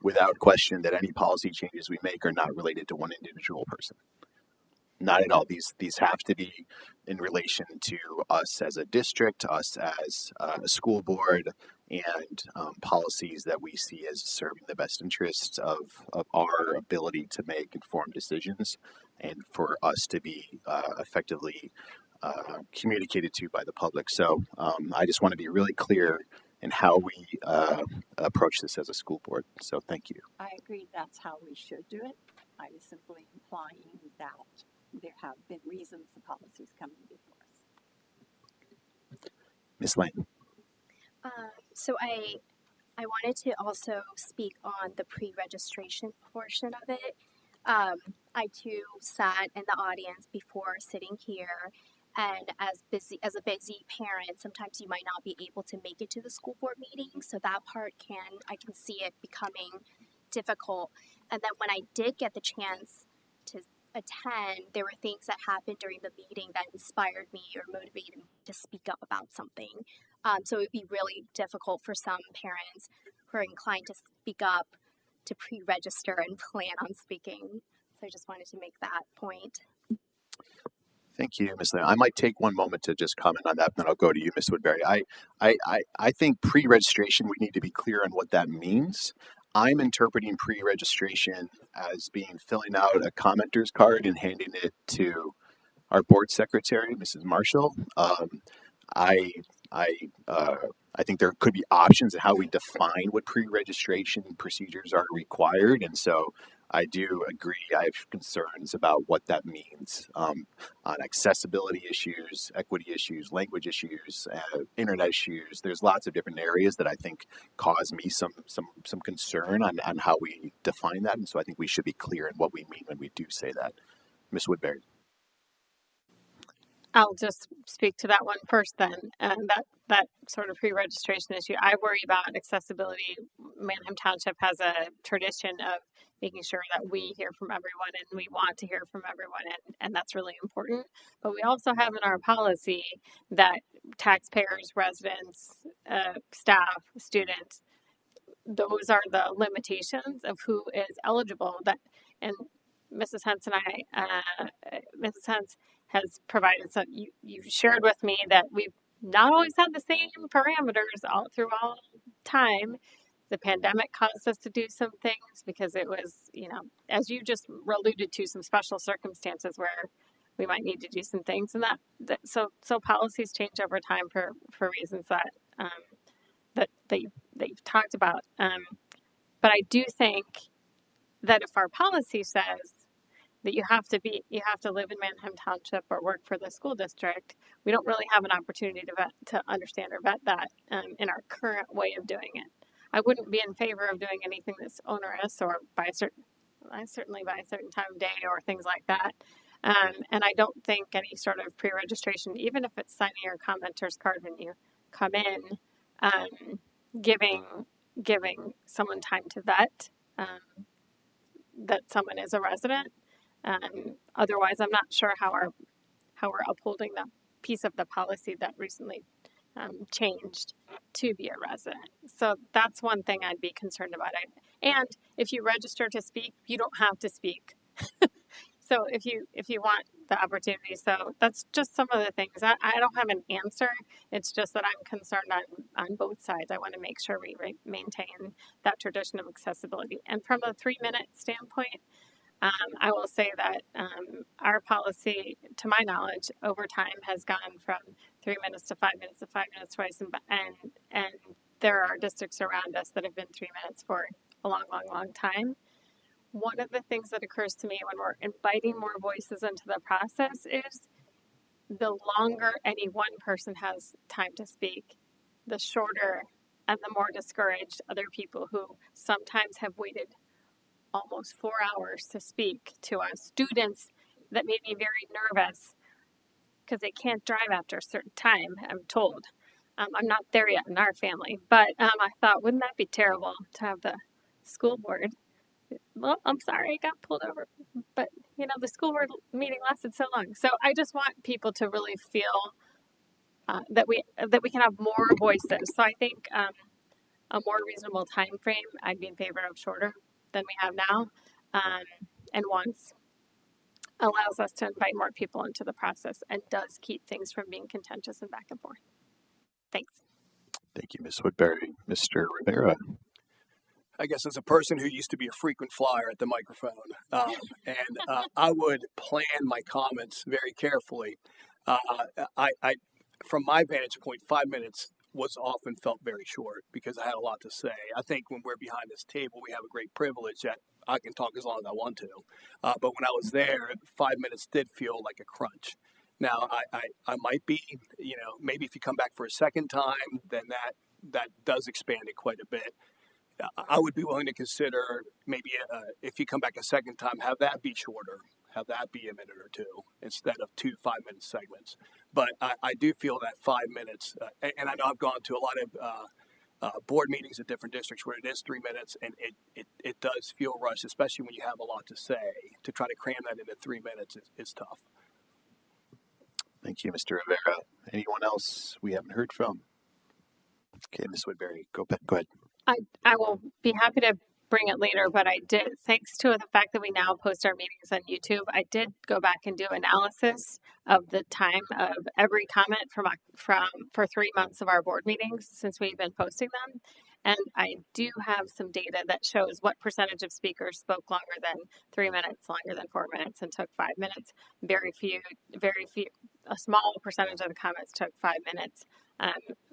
without question, that any policy changes we make are not related to one individual person. Not at all. These have to be in relation to us as a district, us as a school board, and policies that we see as serving the best interests of our ability to make informed decisions and for us to be effectively communicated to by the public. So I just want to be really clear in how we approach this as a school board. So thank you. I agree that's how we should do it. I was simply implying that there have been reasons the policies coming before us. Ms. Lane. So I wanted to also speak on the pre-registration portion of it. I too sat in the audience before sitting here, and as a busy parent, sometimes you might not be able to make it to the school board meeting. So that part I can see it becoming difficult. And then when I did get the chance to attend, there were things that happened during the meeting that inspired me or motivated me to speak up about something. So it would be really difficult for some parents who are inclined to speak up to pre-register and plan on speaking. So I just wanted to make that point. Thank you, Ms. Lane. I might take one moment to just comment on that, and then I'll go to you, Ms. Woodbury. I think pre-registration, we need to be clear on what that means. I'm interpreting pre-registration as being filling out a commenter's card and handing it to our board secretary, Mrs. Marshall. I think there could be options in how we define what pre-registration procedures are required, and so I do agree. I have concerns about what that means on accessibility issues, equity issues, language issues, internet issues. There's lots of different areas that I think cause me some concern on how we define that, and so I think we should be clear in what we mean when we do say that. Ms. Woodbury. I'll just speak to that one first then. And that sort of pre-registration issue, I worry about accessibility. Manheim Township has a tradition of making sure that we hear from everyone and we want to hear from everyone, and that's really important. But we also have in our policy that taxpayers, residents, staff, students, those are the limitations of who is eligible. And Mrs. Hens and Mrs. Hens has provided some, you shared with me that we've not always had the same parameters all through all time. The pandemic caused us to do some things because it was, as you just alluded to, some special circumstances where we might need to do some things, and so policies change over time for reasons that that you've talked about. But I do think that if our policy says that you have to live in Manheim Township or work for the school district, we don't really have an opportunity to understand or vet that in our current way of doing it. I wouldn't be in favor of doing anything that's onerous or certainly by a certain time of day or things like that. And I don't think any sort of pre-registration, even if it's signing your commenter's card when you come in, giving someone time to vet that someone is a resident. Otherwise, I'm not sure how we're upholding the piece of the policy that recently changed to be a resident. So that's one thing I'd be concerned about. And if you register to speak, you don't have to speak. So if you want the opportunity, so that's just some of the things. I don't have an answer. It's just that I'm concerned on both sides. I want to make sure we maintain that tradition of accessibility. And from a 3-minute standpoint, I will say that our policy, to my knowledge, over time has gone from 3 minutes to 5 minutes to 5 minutes twice, and there are districts around us that have been 3 minutes for a long time. One of the things that occurs to me when we're inviting more voices into the process is the longer any one person has time to speak, the shorter and the more discouraged other people who sometimes have waited almost 4 hours to speak to us. Students that may be very nervous because they can't drive after a certain time, I'm told. I'm not there yet in our family, but I thought, wouldn't that be terrible to have the school board? Well, I'm sorry, I got pulled over, but the school board meeting lasted so long. So I just want people to really feel that we can have more voices. So I think a more reasonable time frame, I'd be in favor of shorter than we have now, and once allows us to invite more people into the process and does keep things from being contentious and back and forth. Thanks. Thank you, Ms. Woodbury. Mr. Rivera. I guess as a person who used to be a frequent flyer at the microphone, I would plan my comments very carefully. From my vantage point, 5 minutes was often felt very short because I had a lot to say. I think when we're behind this table, we have a great privilege that I can talk as long as I want to. But when I was there, 5 minutes did feel like a crunch. Now, I might be, maybe if you come back for a second time, then that does expand it quite a bit. I would be willing to consider maybe if you come back a second time, have that be shorter, have that be a minute or two instead of 2 5-minute segments. But I do feel that 5 minutes, and I know I've gone to a lot of board meetings at different districts where it is 3 minutes, and it does feel rushed, especially when you have a lot to say. To try to cram that into 3 minutes is tough. Thank you, Mr. Rivera. Anyone else we haven't heard from? Okay, Ms. Woodbury, go ahead. I will be happy to bring it later, but I did, thanks to the fact that we now post our meetings on YouTube, I did go back and do analysis of the time of every comment for 3 months of our board meetings since we've been posting them. And I do have some data that shows what percentage of speakers spoke longer than 3 minutes, longer than 4 minutes, and took 5 minutes. Very few, a small percentage of the comments took 5 minutes.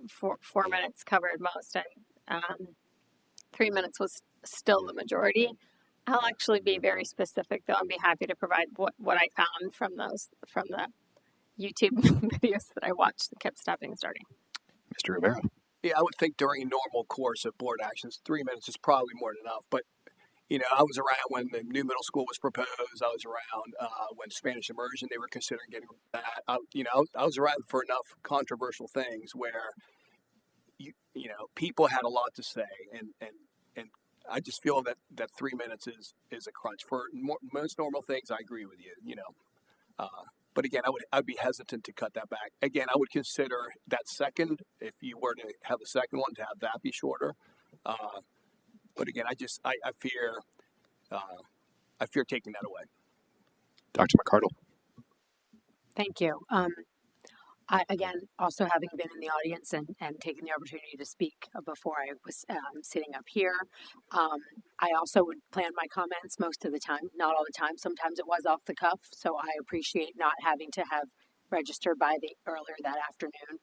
4 minutes covered most, and 3 minutes was still the majority. I'll actually be very specific, though, and be happy to provide what I found from the YouTube videos that I watched that kept stopping and starting. Mr. Rivera. Yeah, I would think during a normal course of board actions, 3 minutes is probably more than enough. But, I was around when the new middle school was proposed. I was around when Spanish immersion, they were considering getting that. I was around for enough controversial things where, people had a lot to say. And I just feel that 3 minutes is a crunch. For most normal things, I agree with you, But again, I'd be hesitant to cut that back. Again, I would consider that second, if you were to have a second one, to have that be shorter. But again, I fear taking that away. Dr. McCardle. Thank you. Again, also having been in the audience and taken the opportunity to speak before I was sitting up here, I also would plan my comments most of the time, not all the time. Sometimes it was off the cuff, so I appreciate not having to have registered by the earlier that afternoon.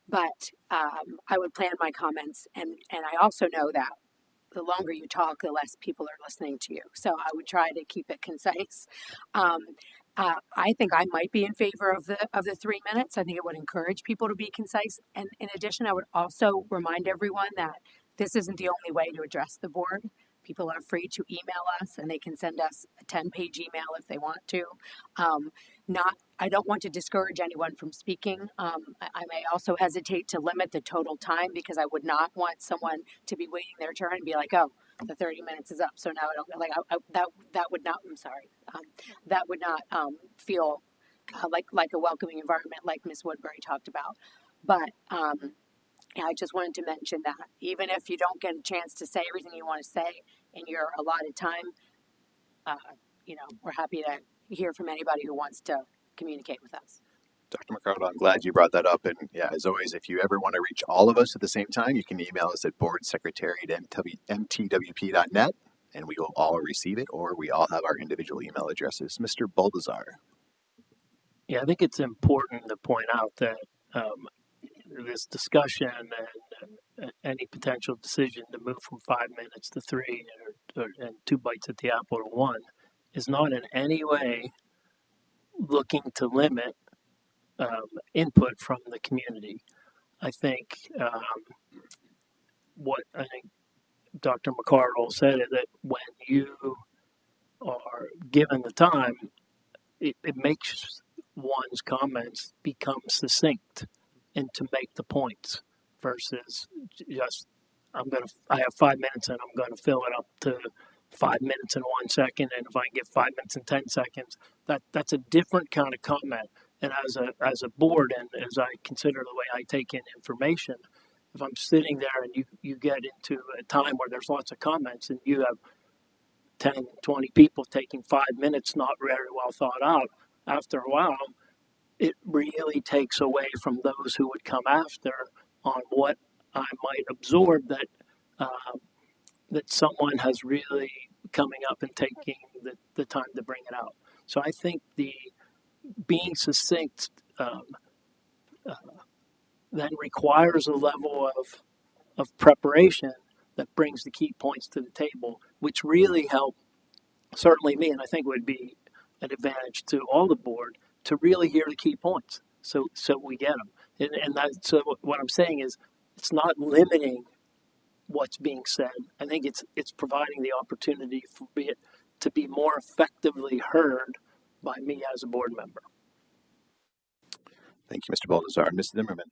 But I would plan my comments, and I also know that the longer you talk, the less people are listening to you. So I would try to keep it concise. I think I might be in favor of the 3 minutes. I think it would encourage people to be concise. And in addition, I would also remind everyone that this isn't the only way to address the board. People are free to email us, and they can send us a 10-page email if they want to. I don't want to discourage anyone from speaking. I may also hesitate to limit the total time because I would not want someone to be waiting their turn and be like, oh, the 30 minutes is up. So now I don't like that would not. I'm sorry. That would not feel like a welcoming environment, like Ms. Woodbury talked about. But I just wanted to mention that even if you don't get a chance to say everything you want to say in your allotted time, we're happy to hear from anybody who wants to communicate with us. Dr. McCardle, I'm glad you brought that up. And yeah, as always, if you ever want to reach all of us at the same time, you can email us at boardsecretary@mtwp.net, and we will all receive it, or we all have our individual email addresses. Mr. Baldazar. Yeah, I think it's important to point out that this discussion and any potential decision to move from 5 minutes to 3 and 2 bites at the apple to 1 is not in any way looking to limit input from the community. I think what Dr. McCardle said is that when you are given the time, it makes one's comments become succinct and to make the points versus just I have 5 minutes and I'm going to fill it up to 5 minutes and 1 second, and if I get 5 minutes and 10 seconds, that's a different kind of comment. And as a board, and as I consider the way I take in information, if I'm sitting there and you get into a time where there's lots of comments and you have 10, 20 people taking 5 minutes, not very well thought out, after a while, it really takes away from those who would come after on what I might absorb that that someone has really coming up and taking the time to bring it out. So I think the being succinct then requires a level of preparation that brings the key points to the table, which really help certainly me, and I think would be an advantage to all the board to really hear the key points. So we get them, and so what I'm saying is it's not limiting what's being said. I think it's providing the opportunity for it to be more effectively heard by me as a board member. Thank you, Mr. Baldazar. Ms. Zimmerman.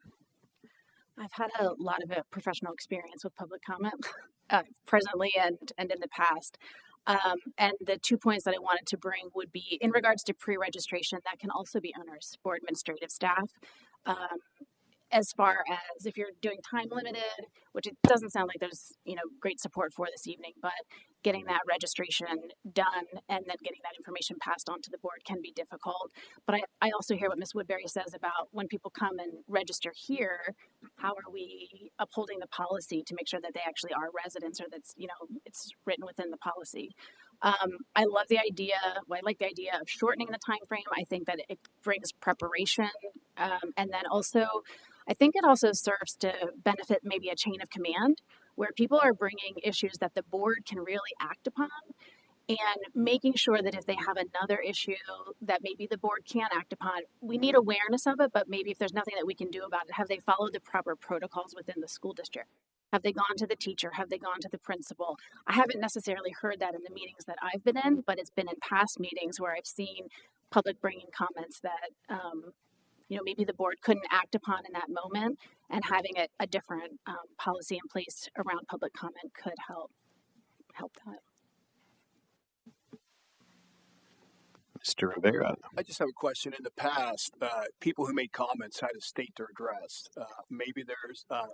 I've had a lot of professional experience with public comment presently and in the past. And the 2 points that I wanted to bring would be in regards to pre-registration, that can also be onerous for administrative staff. As far as if you're doing time limited, which it doesn't sound like there's great support for this evening, but getting that registration done and then getting that information passed on to the board can be difficult. But I also hear what Ms. Woodbury says about when people come and register here, how are we upholding the policy to make sure that they actually are residents or that's, it's written within the policy. I love the idea. Well, I like the idea of shortening the time frame. I think that it brings preparation. And then also, I think it also serves to benefit maybe a chain of command where people are bringing issues that the board can really act upon and making sure that if they have another issue that maybe the board can't act upon, we need awareness of it, but maybe if there's nothing that we can do about it, have they followed the proper protocols within the school district? Have they gone to the teacher? Have they gone to the principal? I haven't necessarily heard that in the meetings that I've been in, but it's been in past meetings where I've seen public bringing comments that, maybe the board couldn't act upon in that moment, and having a different policy in place around public comment could help that. Mr. Rivera. I just have a question. In the past, people who made comments had to state their address. Maybe there's a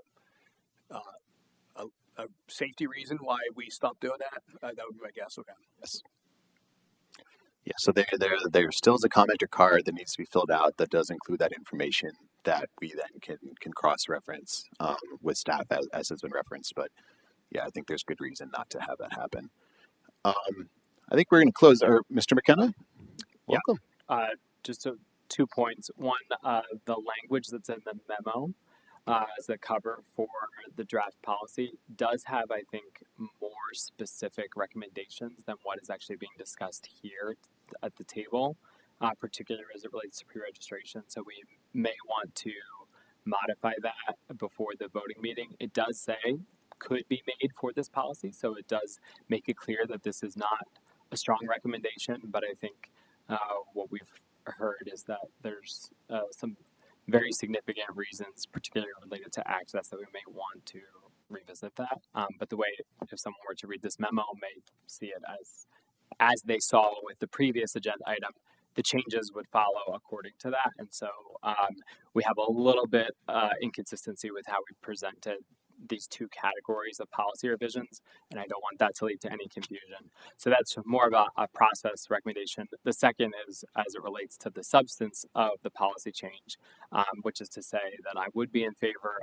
safety reason why we stopped doing that. That would be my guess. Okay. Yes. Yeah, so there still is a commenter card that needs to be filled out that does include that information that we then can cross-reference with staff as has been referenced. But yeah, I think there's good reason not to have that happen. I think we're going to close. Mr. McKenna, welcome. Yeah, just 2 points. One, the language that's in the memo as a cover for the draft policy does have, I think, more specific recommendations than what is actually being discussed here at the table, particularly as it relates to pre-registration. So we may want to modify that before the voting meeting. It does say could be made for this policy, so it does make it clear that this is not a strong recommendation, but I think what we've heard is that there's some very significant reasons, particularly related to access, that we may want to revisit that. But the way, if someone were to read this memo, may see it as they saw with the previous agenda item, the changes would follow according to that. And so we have a little bit inconsistency with how we presented these two categories of policy revisions, and I don't want that to lead to any confusion. So that's more of a process recommendation. The second is as it relates to the substance of the policy change, which is to say that I would be in favor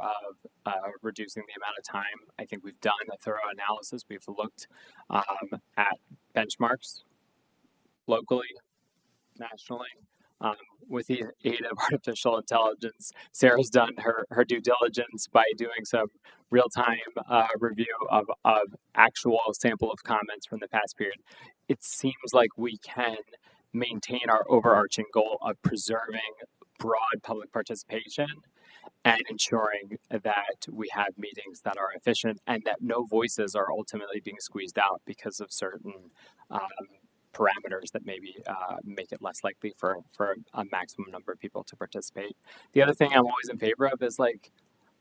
of reducing the amount of time. I think we've done a thorough analysis. We've looked at benchmarks locally, nationally, with the aid of artificial intelligence. Sarah's done her due diligence by doing some real-time review of actual sample of comments from the past period. It seems like we can maintain our overarching goal of preserving broad public participation and ensuring that we have meetings that are efficient and that no voices are ultimately being squeezed out because of certain parameters that maybe make it less likely for a maximum number of people to participate. The other thing I'm always in favor of is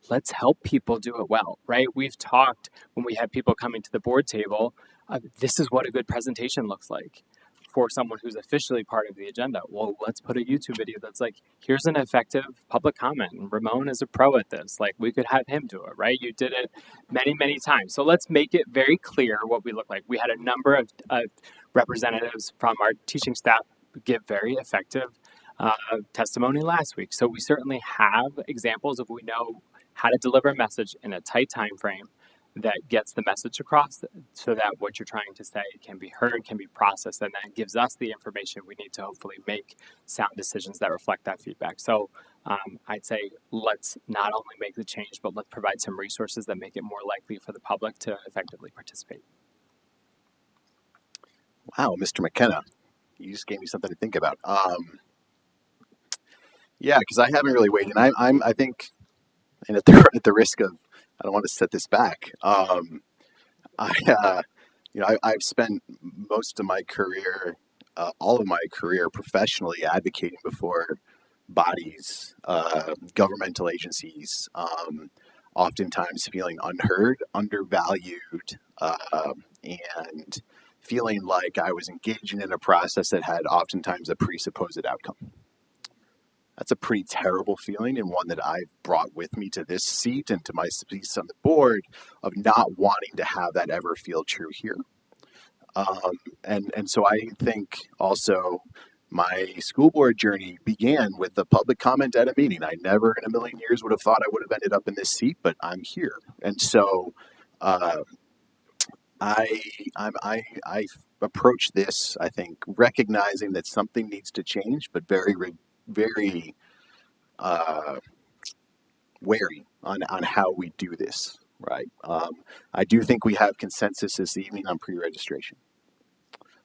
let's help people do it well, right? We've talked when we had people coming to the board table, this is what a good presentation looks like for someone who's officially part of the agenda. Well, let's put a YouTube video that's here's an effective public comment. And Ramon is a pro at this. We could have him do it, right? You did it many, many times. So let's make it very clear what we look like. We had a number of representatives from our teaching staff give very effective testimony last week. So we certainly have examples of we know how to deliver a message in a tight time frame that gets the message across so that what you're trying to say can be heard, can be processed, and then gives us the information we need to hopefully make sound decisions that reflect that feedback. So I'd say let's not only make the change, but let's provide some resources that make it more likely for the public to effectively participate. Wow, Mr. McKenna, you just gave me something to think about. Yeah, because I haven't really weighed in. I think, and at the risk of, I don't want to set this back. I've spent most of my career, all of my career professionally advocating before bodies, governmental agencies, oftentimes feeling unheard, undervalued, and feeling like I was engaging in a process that had oftentimes a presupposed outcome. That's a pretty terrible feeling, and one that I've brought with me to this seat and to my seats on the board of not wanting to have that ever feel true here. And so I think also my school board journey began with a public comment at a meeting. I never in a million years would have thought I would have ended up in this seat, but I'm here. And so I approach this, I think, recognizing that something needs to change, but very wary on how we do this, right? I do think we have consensus this evening on pre-registration.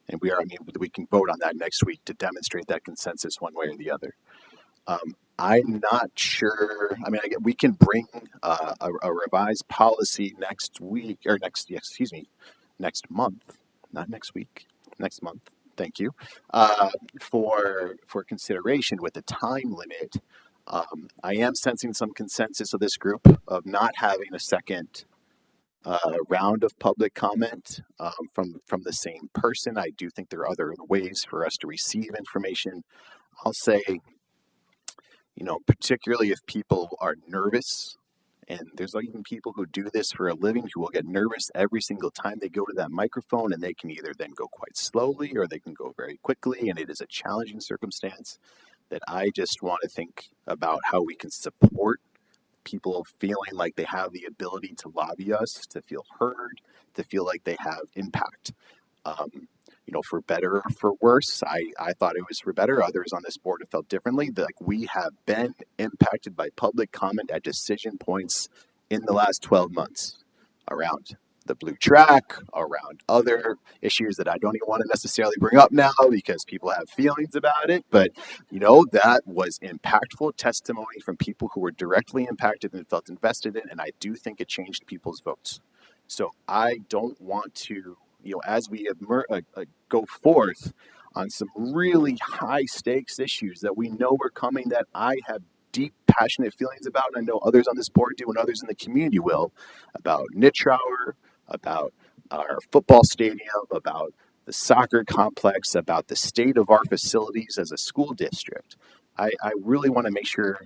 And we can vote on that next week to demonstrate that consensus one way or the other. I'm not sure. We can bring a revised policy next week, or next month, not next week, next month. Thank you, for consideration with a time limit. I am sensing some consensus of this group of not having a second round of public comment from the same person. I do think there are other ways for us to receive information. I'll say, particularly if people are nervous And there's even people who do this for a living who will get nervous every single time they go to that microphone, and they can either then go quite slowly or they can go very quickly. And it is a challenging circumstance that I just want to think about how we can support people feeling like they have the ability to lobby us, to feel heard, to feel like they have impact. For better or for worse, I thought it was for better. Others on this board have felt differently. Like, we have been impacted by public comment at decision points in the last 12 months around the blue track, around other issues that I don't even want to necessarily bring up now because people have feelings about it. But, that was impactful testimony from people who were directly impacted and felt invested in, and I do think it changed people's votes. So I don't want to, as we go forth on some really high stakes issues that we know are coming, that I have deep, passionate feelings about, and I know others on this board do and others in the community will, about Nitrower, about our football stadium, about the soccer complex, about the state of our facilities as a school district. I really want to make sure,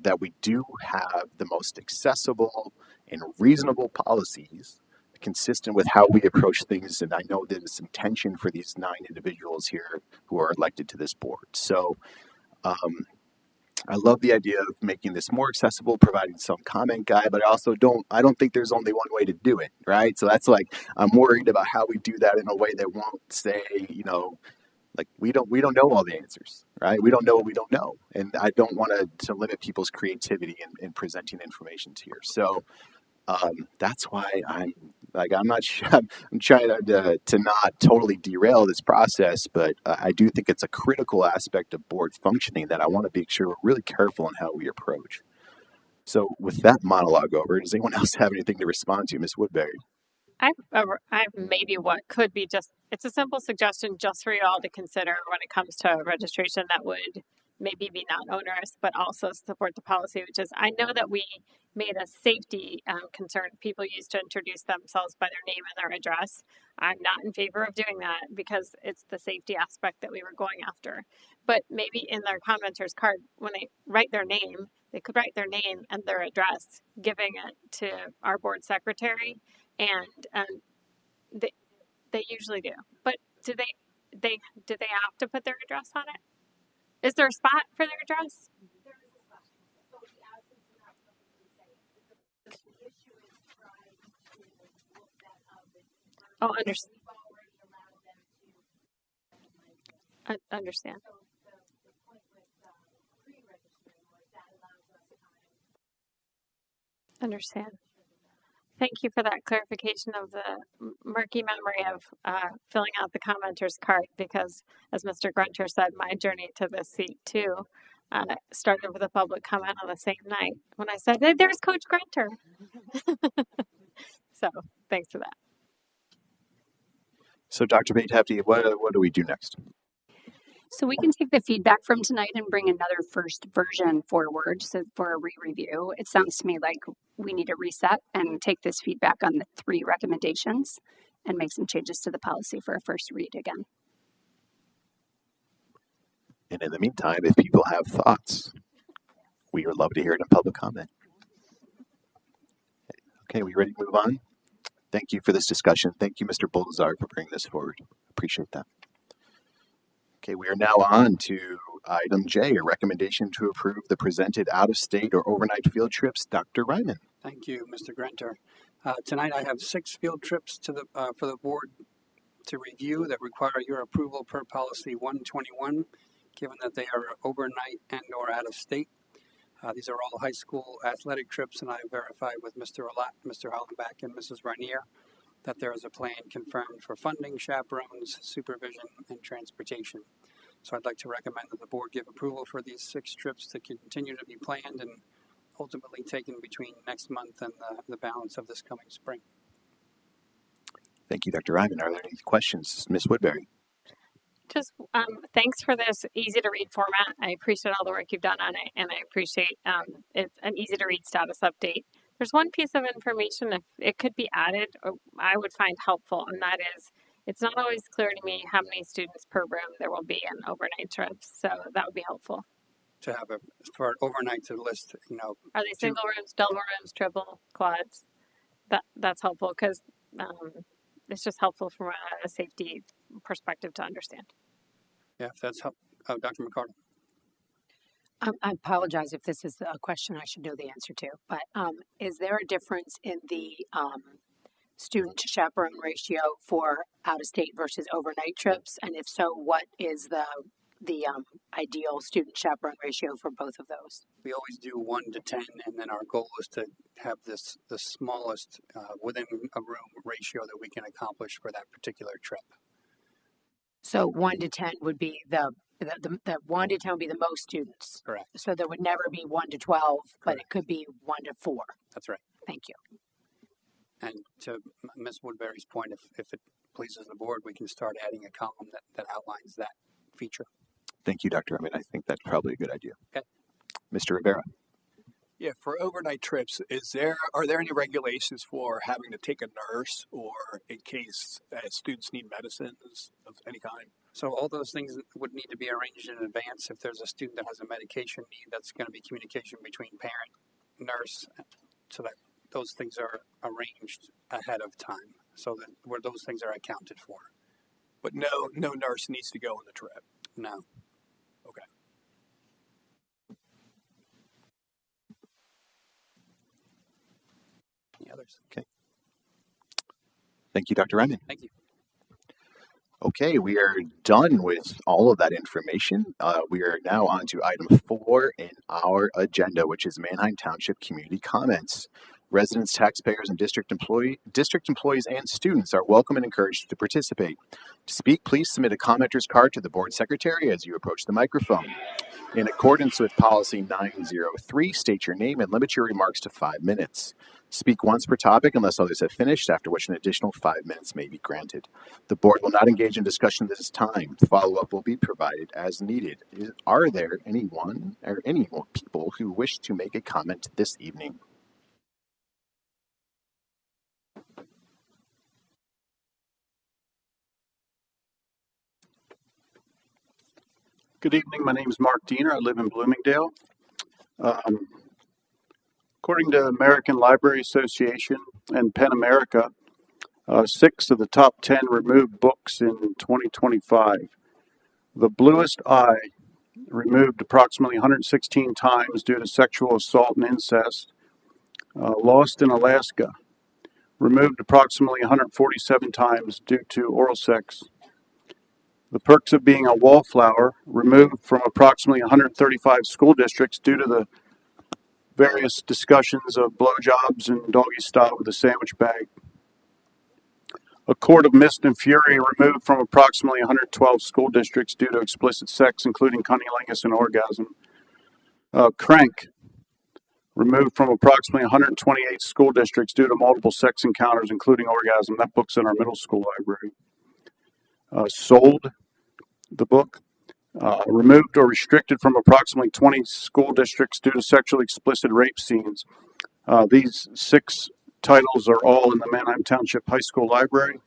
that we do have the most accessible and reasonable policies consistent with how we approach things. And I know there's some tension for these 9 individuals here who are elected to this board. So I love the idea of making this more accessible, providing some comment guide, but I don't think there's only one way to do it, right? So that's like, I'm worried about how we do that in a way that won't say, like, we don't know all the answers, right? We don't know what we don't know. And I don't want to limit people's creativity in presenting information to you. So that's why I'm not sure. I'm trying to not totally derail this process, but I do think it's a critical aspect of board functioning that I want to make sure we're really careful in how we approach. So with that monologue over, does anyone else have anything to respond to, Ms. Woodbury? I have maybe what could be it's a simple suggestion just for you all to consider when it comes to registration that would maybe be not onerous, but also support the policy, which is, I know that we made a safety concern. People used to introduce themselves by their name and their address. I'm not in favor of doing that because it's the safety aspect that we were going after. But maybe in their commenter's card, when they write their name, they could write their name and their address, giving it to our board secretary. And they usually do. But do they have to put their address on it? Is there a spot for their address? Oh, understand. Understand. Thank you for that clarification of the murky memory of filling out the commenter's card, because as Mr. Grunter said, my journey to this seat too started with a public comment on the same night when I said, hey, there's Coach Grunter. So thanks for that. So Dr. Pate-Hefty, what do we do next? So we can take the feedback from tonight and bring another first version forward for a re-review. It sounds to me like we need a reset and take this feedback on the 3 recommendations and make some changes to the policy for a first read again. And in the meantime, if people have thoughts, we would love to hear it in public comment. Okay, we ready to move on? Thank you for this discussion. Thank you, Mr. Bolzar, for bringing this forward. Appreciate that. Okay, we are now on to item J, a recommendation to approve the presented out-of-state or overnight field trips. Dr. Ryman. Thank you, Mr. Grunter. Tonight I have 6 field trips for the board to review that require your approval per policy 121, given that they are overnight and or out of state. These are all high school athletic trips, and I verified with Mr. Allat, Mr. Hollenbach, and Mrs. Rainier that there is a plan confirmed for funding, chaperones, supervision, and transportation. So I'd like to recommend that the board give approval for these 6 trips to continue to be planned and ultimately taken between next month and the balance of this coming spring. Thank you, Dr. Ryman. Are there any questions? Ms. Woodbury. Just thanks for this easy to read format. I appreciate all the work you've done on it, and I appreciate it's an easy to read status update. There's one piece of information, if it could be added, I would find helpful, and that is, it's not always clear to me how many students per room there will be in overnight trips, so that would be helpful. to have for overnight to list, Are they single rooms, double rooms, triple, quads? That's helpful because it's just helpful from a safety perspective to understand. Yeah, if that's help. Oh, Dr. McCardle. I apologize if this is a question I should know the answer to, but is there a difference in the student to chaperone ratio for out-of-state versus overnight trips? And if so, what is the ideal student chaperone ratio for both of those? We always do 1 to 10, and then our goal is to have the smallest within a room ratio that we can accomplish for that particular trip. So 1 to 10 would be the 1 to 10 would be the most students. Correct. So there would never be 1 to 12, but it could be 1 to 4. That's right. Thank you. And to Ms. Woodbury's point, if it pleases the board, we can start adding a column that outlines that feature. Thank you, Dr. Emmett. I think that's probably a good idea. Okay. Mr. Rivera. Yeah, for overnight trips, are there any regulations for having to take a nurse or in case students need medicines of any kind? So all those things would need to be arranged in advance. If there's a student that has a medication need, that's going to be communication between parent, nurse, so that those things are arranged ahead of time, so that where those things are accounted for. But no nurse needs to go on the trip. No. Okay. Any others? Okay. Thank you, Dr. Rennan. Thank you. Okay, we are done with all of that information. We are now on to item 4 in our agenda, which is Manheim Township community comments. Residents, taxpayers, and district employees and students are welcome and encouraged to participate. To speak, please submit a commenter's card to the board secretary as you approach the microphone. In accordance with policy 903, state your name and limit your remarks to 5 minutes. Speak once per topic unless others have finished, after which an additional 5 minutes may be granted. The board will not engage in discussion at this time. Follow-up will be provided as needed. Are there any people who wish to make a comment this evening? Good evening. My name is Mark Diener. I live in Bloomingdale. According to American Library Association and PEN America, 6 of the top 10 removed books in 2025. The Bluest Eye, removed approximately 116 times due to sexual assault and incest. Lost in Alaska, removed approximately 147 times due to oral sex. The Perks of Being a Wallflower, removed from approximately 135 school districts due to the various discussions of blowjobs and doggy style with a sandwich bag. A Court of Mist and Fury, removed from approximately 112 school districts due to explicit sex, including cunnilingus and orgasm. Crank, removed from approximately 128 school districts due to multiple sex encounters, including orgasm. That book's in our middle school library. Sold, the book, removed or restricted from approximately 20 school districts due to sexually explicit rape scenes. These 6 titles are all in the Manheim Township High School Library.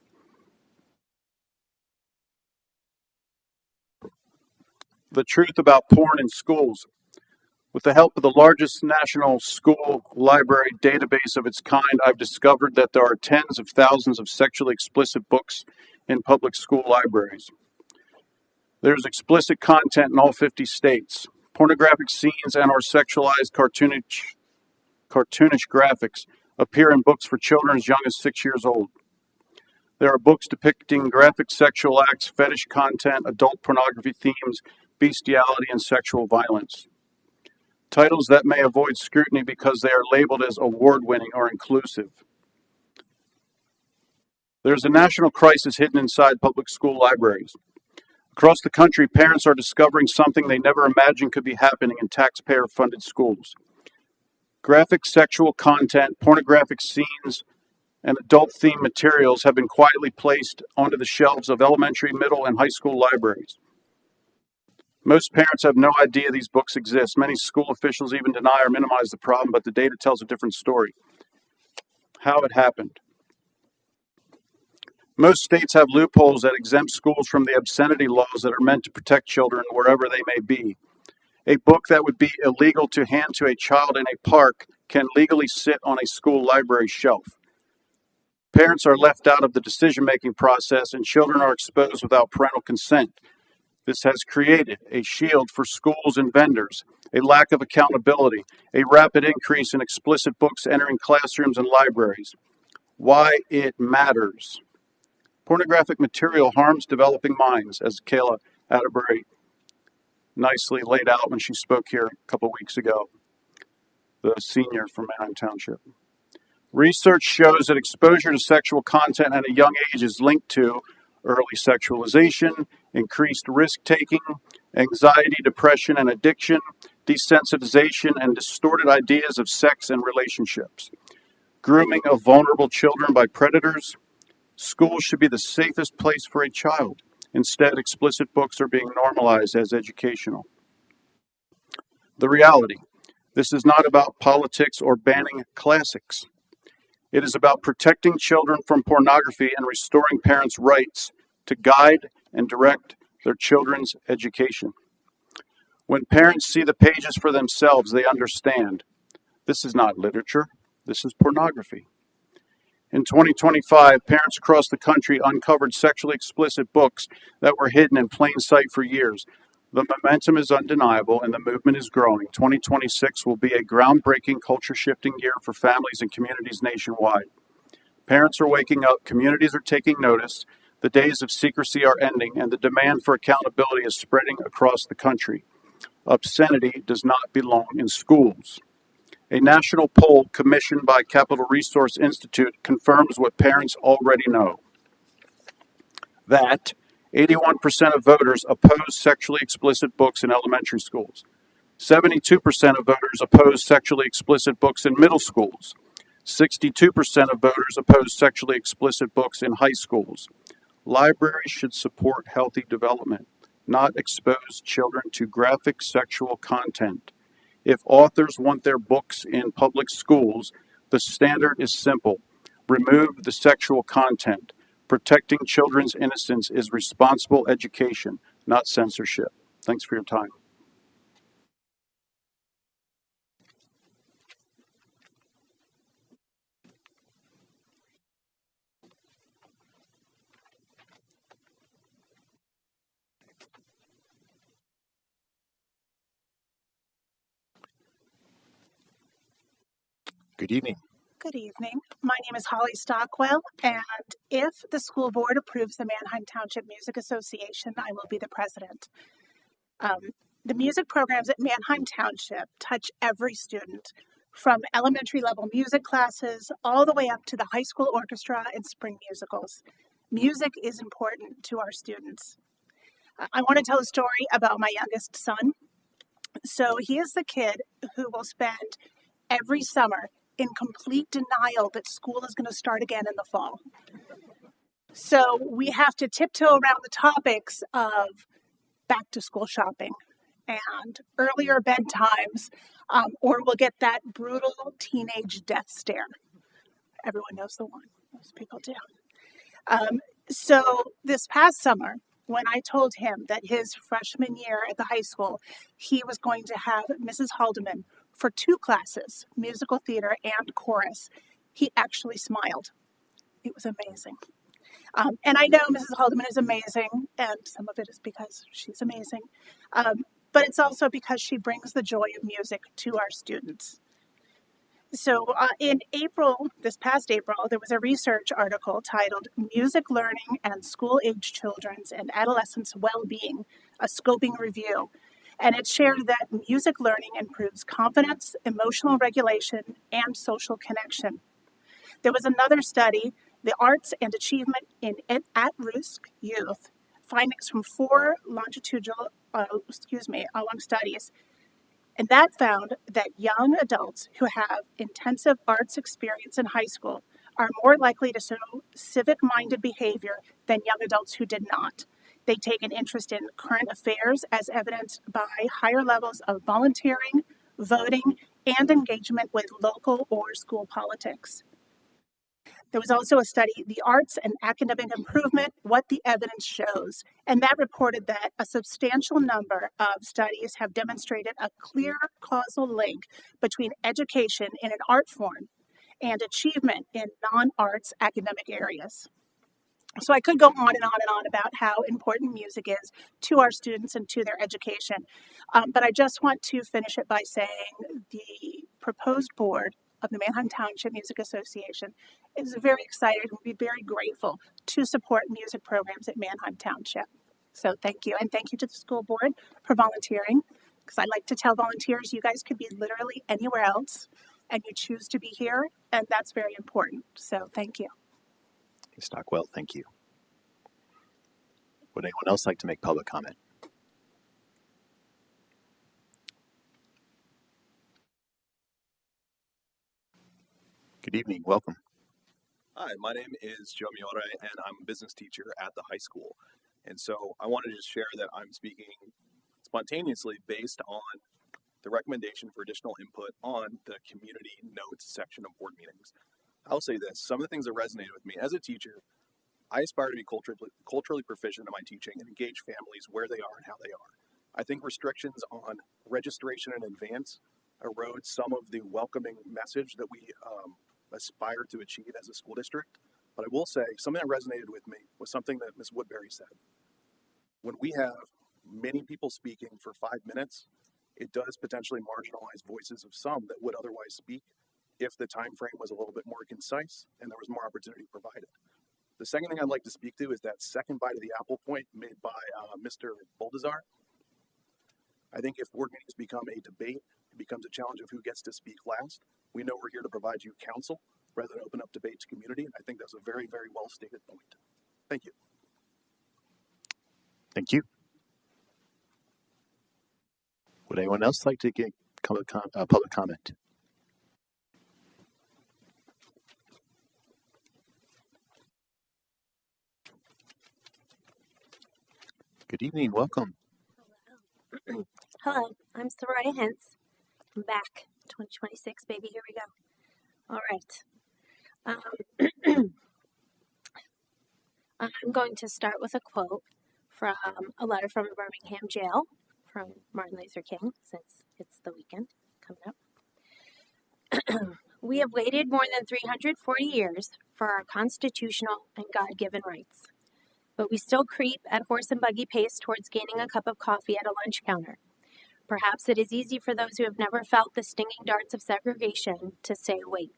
The Truth About Porn in Schools. With the help of the largest national school library database of its kind, I've discovered that there are tens of thousands of sexually explicit books in public school libraries. There's explicit content in all 50 states. Pornographic scenes and or sexualized cartoonish graphics appear in books for children as young as 6 years old. There are books depicting graphic sexual acts, fetish content, adult pornography themes, bestiality, and sexual violence. Titles that may avoid scrutiny because they are labeled as award-winning or inclusive. There's a national crisis hidden inside public school libraries. Across the country, parents are discovering something they never imagined could be happening in taxpayer-funded schools. Graphic sexual content, pornographic scenes, and adult-themed materials have been quietly placed onto the shelves of elementary, middle, and high school libraries. Most parents have no idea these books exist. Many school officials even deny or minimize the problem, but the data tells a different story. How it happened. Most states have loopholes that exempt schools from the obscenity laws that are meant to protect children wherever they may be. A book that would be illegal to hand to a child in a park can legally sit on a school library shelf. Parents are left out of the decision-making process and children are exposed without parental consent. This has created a shield for schools and vendors, a lack of accountability, a rapid increase in explicit books entering classrooms and libraries. Why it matters. Pornographic material harms developing minds, as Kayla Atterbury nicely laid out when she spoke here a couple weeks ago, the senior from Manheim Township. Research shows that exposure to sexual content at a young age is linked to early sexualization, increased risk-taking, anxiety, depression, and addiction, desensitization, and distorted ideas of sex and relationships, grooming of vulnerable children by predators. Schools should be the safest place for a child. Instead, explicit books are being normalized as educational. The reality: this is not about politics or banning classics. It is about protecting children from pornography and restoring parents' rights to guide and direct their children's education. When parents see the pages for themselves, they understand this is not literature, this is pornography. In 2025, parents across the country uncovered sexually explicit books that were hidden in plain sight for years. The momentum is undeniable and the movement is growing. 2026 will be a groundbreaking, culture-shifting year for families and communities nationwide. Parents are waking up, communities are taking notice, the days of secrecy are ending, and the demand for accountability is spreading across the country. Obscenity does not belong in schools. A national poll commissioned by Capital Resource Institute confirms what parents already know, that 81% of voters oppose sexually explicit books in elementary schools. 72% of voters oppose sexually explicit books in middle schools. 62% of voters oppose sexually explicit books in high schools. Libraries should support healthy development, not expose children to graphic sexual content. If authors want their books in public schools, the standard is simple: remove the sexual content. Protecting children's innocence is responsible education, not censorship. Thanks for your time. Good evening. Good evening. My name is Holly Stockwell, and if the school board approves the Manheim Township Music Association, I will be the president. The music programs at Manheim Township touch every student, from elementary level music classes all the way up to the high school orchestra and spring musicals. Music is important to our students. I want to tell a story about my youngest son. So he is the kid who will spend every summer in complete denial that school is going to start again in the fall. So we have to tiptoe around the topics of back to school shopping and earlier bedtimes, or we'll get that brutal teenage death stare. Everyone knows the one. Most people do. So this past summer, when I told him that his freshman year at the high school, he was going to have Mrs. Haldeman for 2 classes, musical theater and chorus, he actually smiled. It was amazing. And I know Mrs. Haldeman is amazing, and some of it is because she's amazing, but it's also because she brings the joy of music to our students. So in April, this past April, there was a research article titled Music Learning and School-Age Children's and Adolescents' Well-Being, a Scoping Review. And it shared that music learning improves confidence, emotional regulation, and social connection. There was another study, The Arts and Achievement in At-Risk Youth, findings from 4 longitudinal studies. And that found that young adults who have intensive arts experience in high school are more likely to show civic-minded behavior than young adults who did not. They take an interest in current affairs as evidenced by higher levels of volunteering, voting, and engagement with local or school politics. There was also a study, The Arts and Academic Improvement, What the Evidence Shows. And that reported that a substantial number of studies have demonstrated a clear causal link between education in an art form and achievement in non-arts academic areas. So I could go on and on and on about how important music is to our students and to their education. But I just want to finish it by saying the proposed board of the Manheim Township Music Association is very excited and will be very grateful to support music programs at Manheim Township. So thank you. And thank you to the school board for volunteering, because I like to tell volunteers you guys could be literally anywhere else and you choose to be here, and that's very important. So thank you. Ms. Stockwell, thank you. Would anyone else like to make public comment? Good evening, welcome. Hi, my name is Joe Miore, and I'm a business teacher at the high school. And so I wanted to just share that I'm speaking spontaneously based on the recommendation for additional input on the community notes section of board meetings. I'll say this, some of the things that resonated with me as a teacher, I aspire to be culturally proficient in my teaching and engage families where they are and how they are. I think restrictions on registration in advance erode some of the welcoming message that we aspire to achieve as a school district. But I will say, something that resonated with me was something that Ms. Woodbury said. When we have many people speaking for 5 minutes, it does potentially marginalize voices of some that would otherwise speak if the time frame was a little bit more concise and there was more opportunity provided. The second thing I'd like to speak to is that second bite of the apple point made by Mr. Boldazar. I think if board meetings become a debate, it becomes a challenge of who gets to speak last. We know we're here to provide you counsel rather than open up debate to community. And I think that's a very, very well stated point. Thank you. Thank you. Would anyone else like to get public comment? Good evening, welcome. Hello, I'm Soraya Hintz. I'm back, 2026, baby, here we go. All right. I'm going to start with a quote from a letter from a Birmingham jail from Martin Luther King, since it's the weekend coming up. We have waited more than 340 years for our constitutional and God-given rights, but we still creep at horse and buggy pace towards gaining a cup of coffee at a lunch counter. Perhaps it is easy for those who have never felt the stinging darts of segregation to say, wait.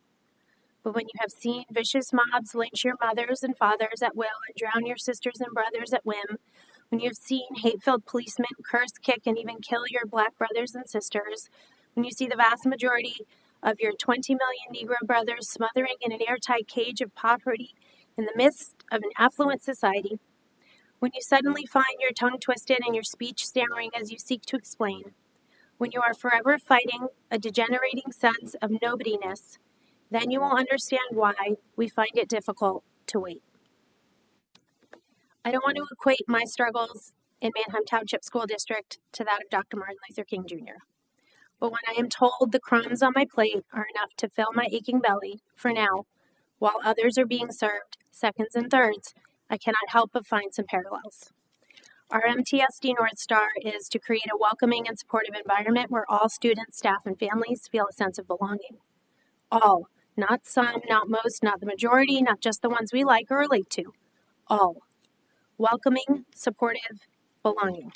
But when you have seen vicious mobs lynch your mothers and fathers at will and drown your sisters and brothers at whim, when you have seen hate-filled policemen curse, kick, and even kill your black brothers and sisters, when you see the vast majority of your 20 million Negro brothers smothering in an airtight cage of poverty in the midst of an affluent society, when you suddenly find your tongue twisted and your speech stammering as you seek to explain, when you are forever fighting a degenerating sense of nobodiness, then you will understand why we find it difficult to wait. I don't want to equate my struggles in Manheim Township School District to that of Dr. Martin Luther King Jr. But when I am told the crumbs on my plate are enough to fill my aching belly, for now, while others are being served seconds and thirds, I cannot help but find some parallels. Our MTSD North Star is to create a welcoming and supportive environment where all students, staff, and families feel a sense of belonging. All, not some, not most, not the majority, not just the ones we like or relate to. All. Welcoming, supportive, belonging.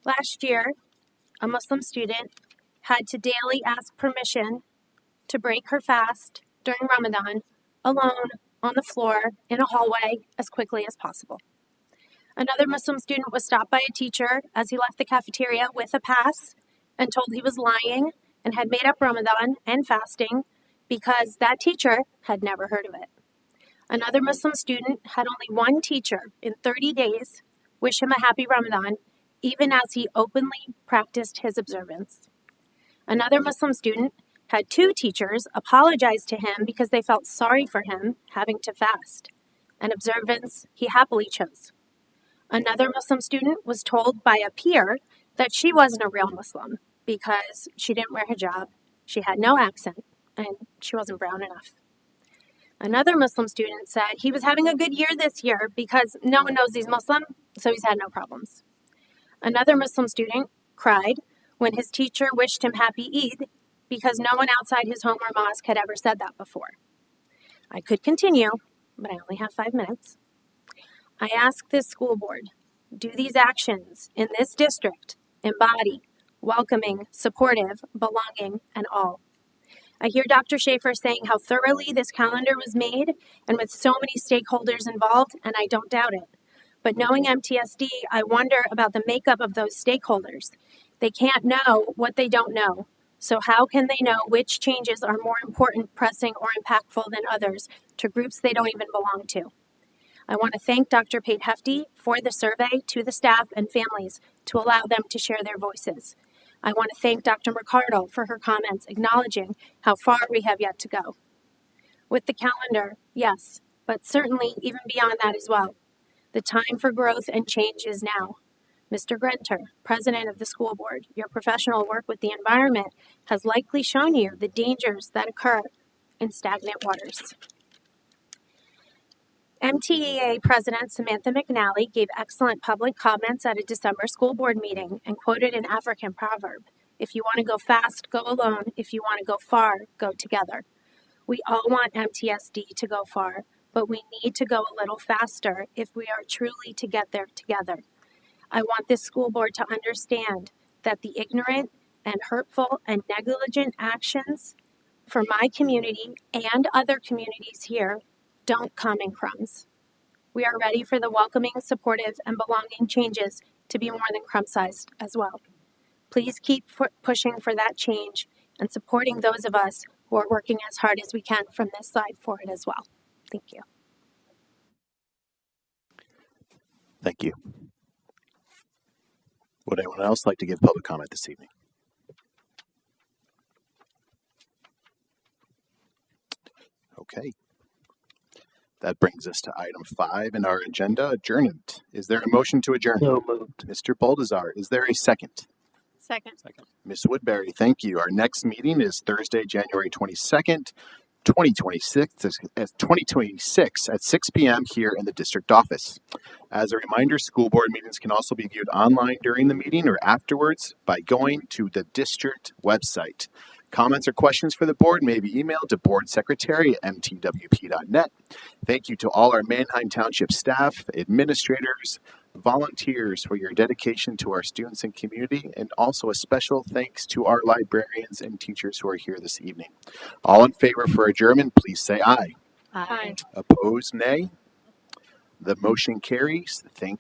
Last year, a Muslim student had to daily ask permission to break her fast during Ramadan alone on the floor in a hallway as quickly as possible. Another Muslim student was stopped by a teacher as he left the cafeteria with a pass and told he was lying and had made up Ramadan and fasting because that teacher had never heard of it. Another Muslim student had only one teacher in 30 days wish him a happy Ramadan, even as he openly practiced his observance. Another Muslim student had two teachers apologize to him because they felt sorry for him having to fast, an observance he happily chose. Another Muslim student was told by a peer that she wasn't a real Muslim because she didn't wear hijab, she had no accent, and she wasn't brown enough. Another Muslim student said he was having a good year this year because no one knows he's Muslim, so he's had no problems. Another Muslim student cried when his teacher wished him happy Eid because no one outside his home or mosque had ever said that before. I could continue, but I only have 5 minutes. I ask this school board, do these actions in this district embody welcoming, supportive, belonging, and all? I hear Dr. Schaefer saying how thoroughly this calendar was made and with so many stakeholders involved, and I don't doubt it. But knowing MTSD, I wonder about the makeup of those stakeholders. They can't know what they don't know. So how can they know which changes are more important, pressing, or impactful than others to groups they don't even belong to? I want to thank Dr. Pate Hefty for the survey to the staff and families to allow them to share their voices. I want to thank Dr. Mercado for her comments acknowledging how far we have yet to go. With the calendar, yes, but certainly even beyond that as well. The time for growth and change is now. Mr. Grenter, President of the school board, your professional work with the environment has likely shown you the dangers that occur in stagnant waters. MTEA President Samantha McNally gave excellent public comments at a December school board meeting and quoted an African proverb, "If you want to go fast, go alone. If you want to go far, go together." We all want MTSD to go far, but we need to go a little faster if we are truly to get there together. I want this school board to understand that the ignorant and hurtful and negligent actions for my community and other communities here don't come in crumbs. We are ready for the welcoming, supportive, and belonging changes to be more than crumb-sized as well. Please keep pushing for that change and supporting those of us who are working as hard as we can from this side for it as well. Thank you. Thank you. Would anyone else like to give public comment this evening? Okay. That brings us to item 5 in our agenda, adjournment. Is there a motion to adjourn? So moved. Mr. Baldazar, is there a second? Second. Ms. Woodbury, thank you. Our next meeting is Thursday, January 22nd, 2026 at 6 p.m. here in the district office. As a reminder, school board meetings can also be viewed online during the meeting or afterwards by going to the district website. Comments or questions for the board may be emailed to boardsecretary@mtwp.net. Thank you to all our Manheim Township staff, administrators, volunteers for your dedication to our students and community, and also a special thanks to our librarians and teachers who are here this evening. All in favor for adjournment, please say aye. Aye. Opposed, nay. The motion carries. Thank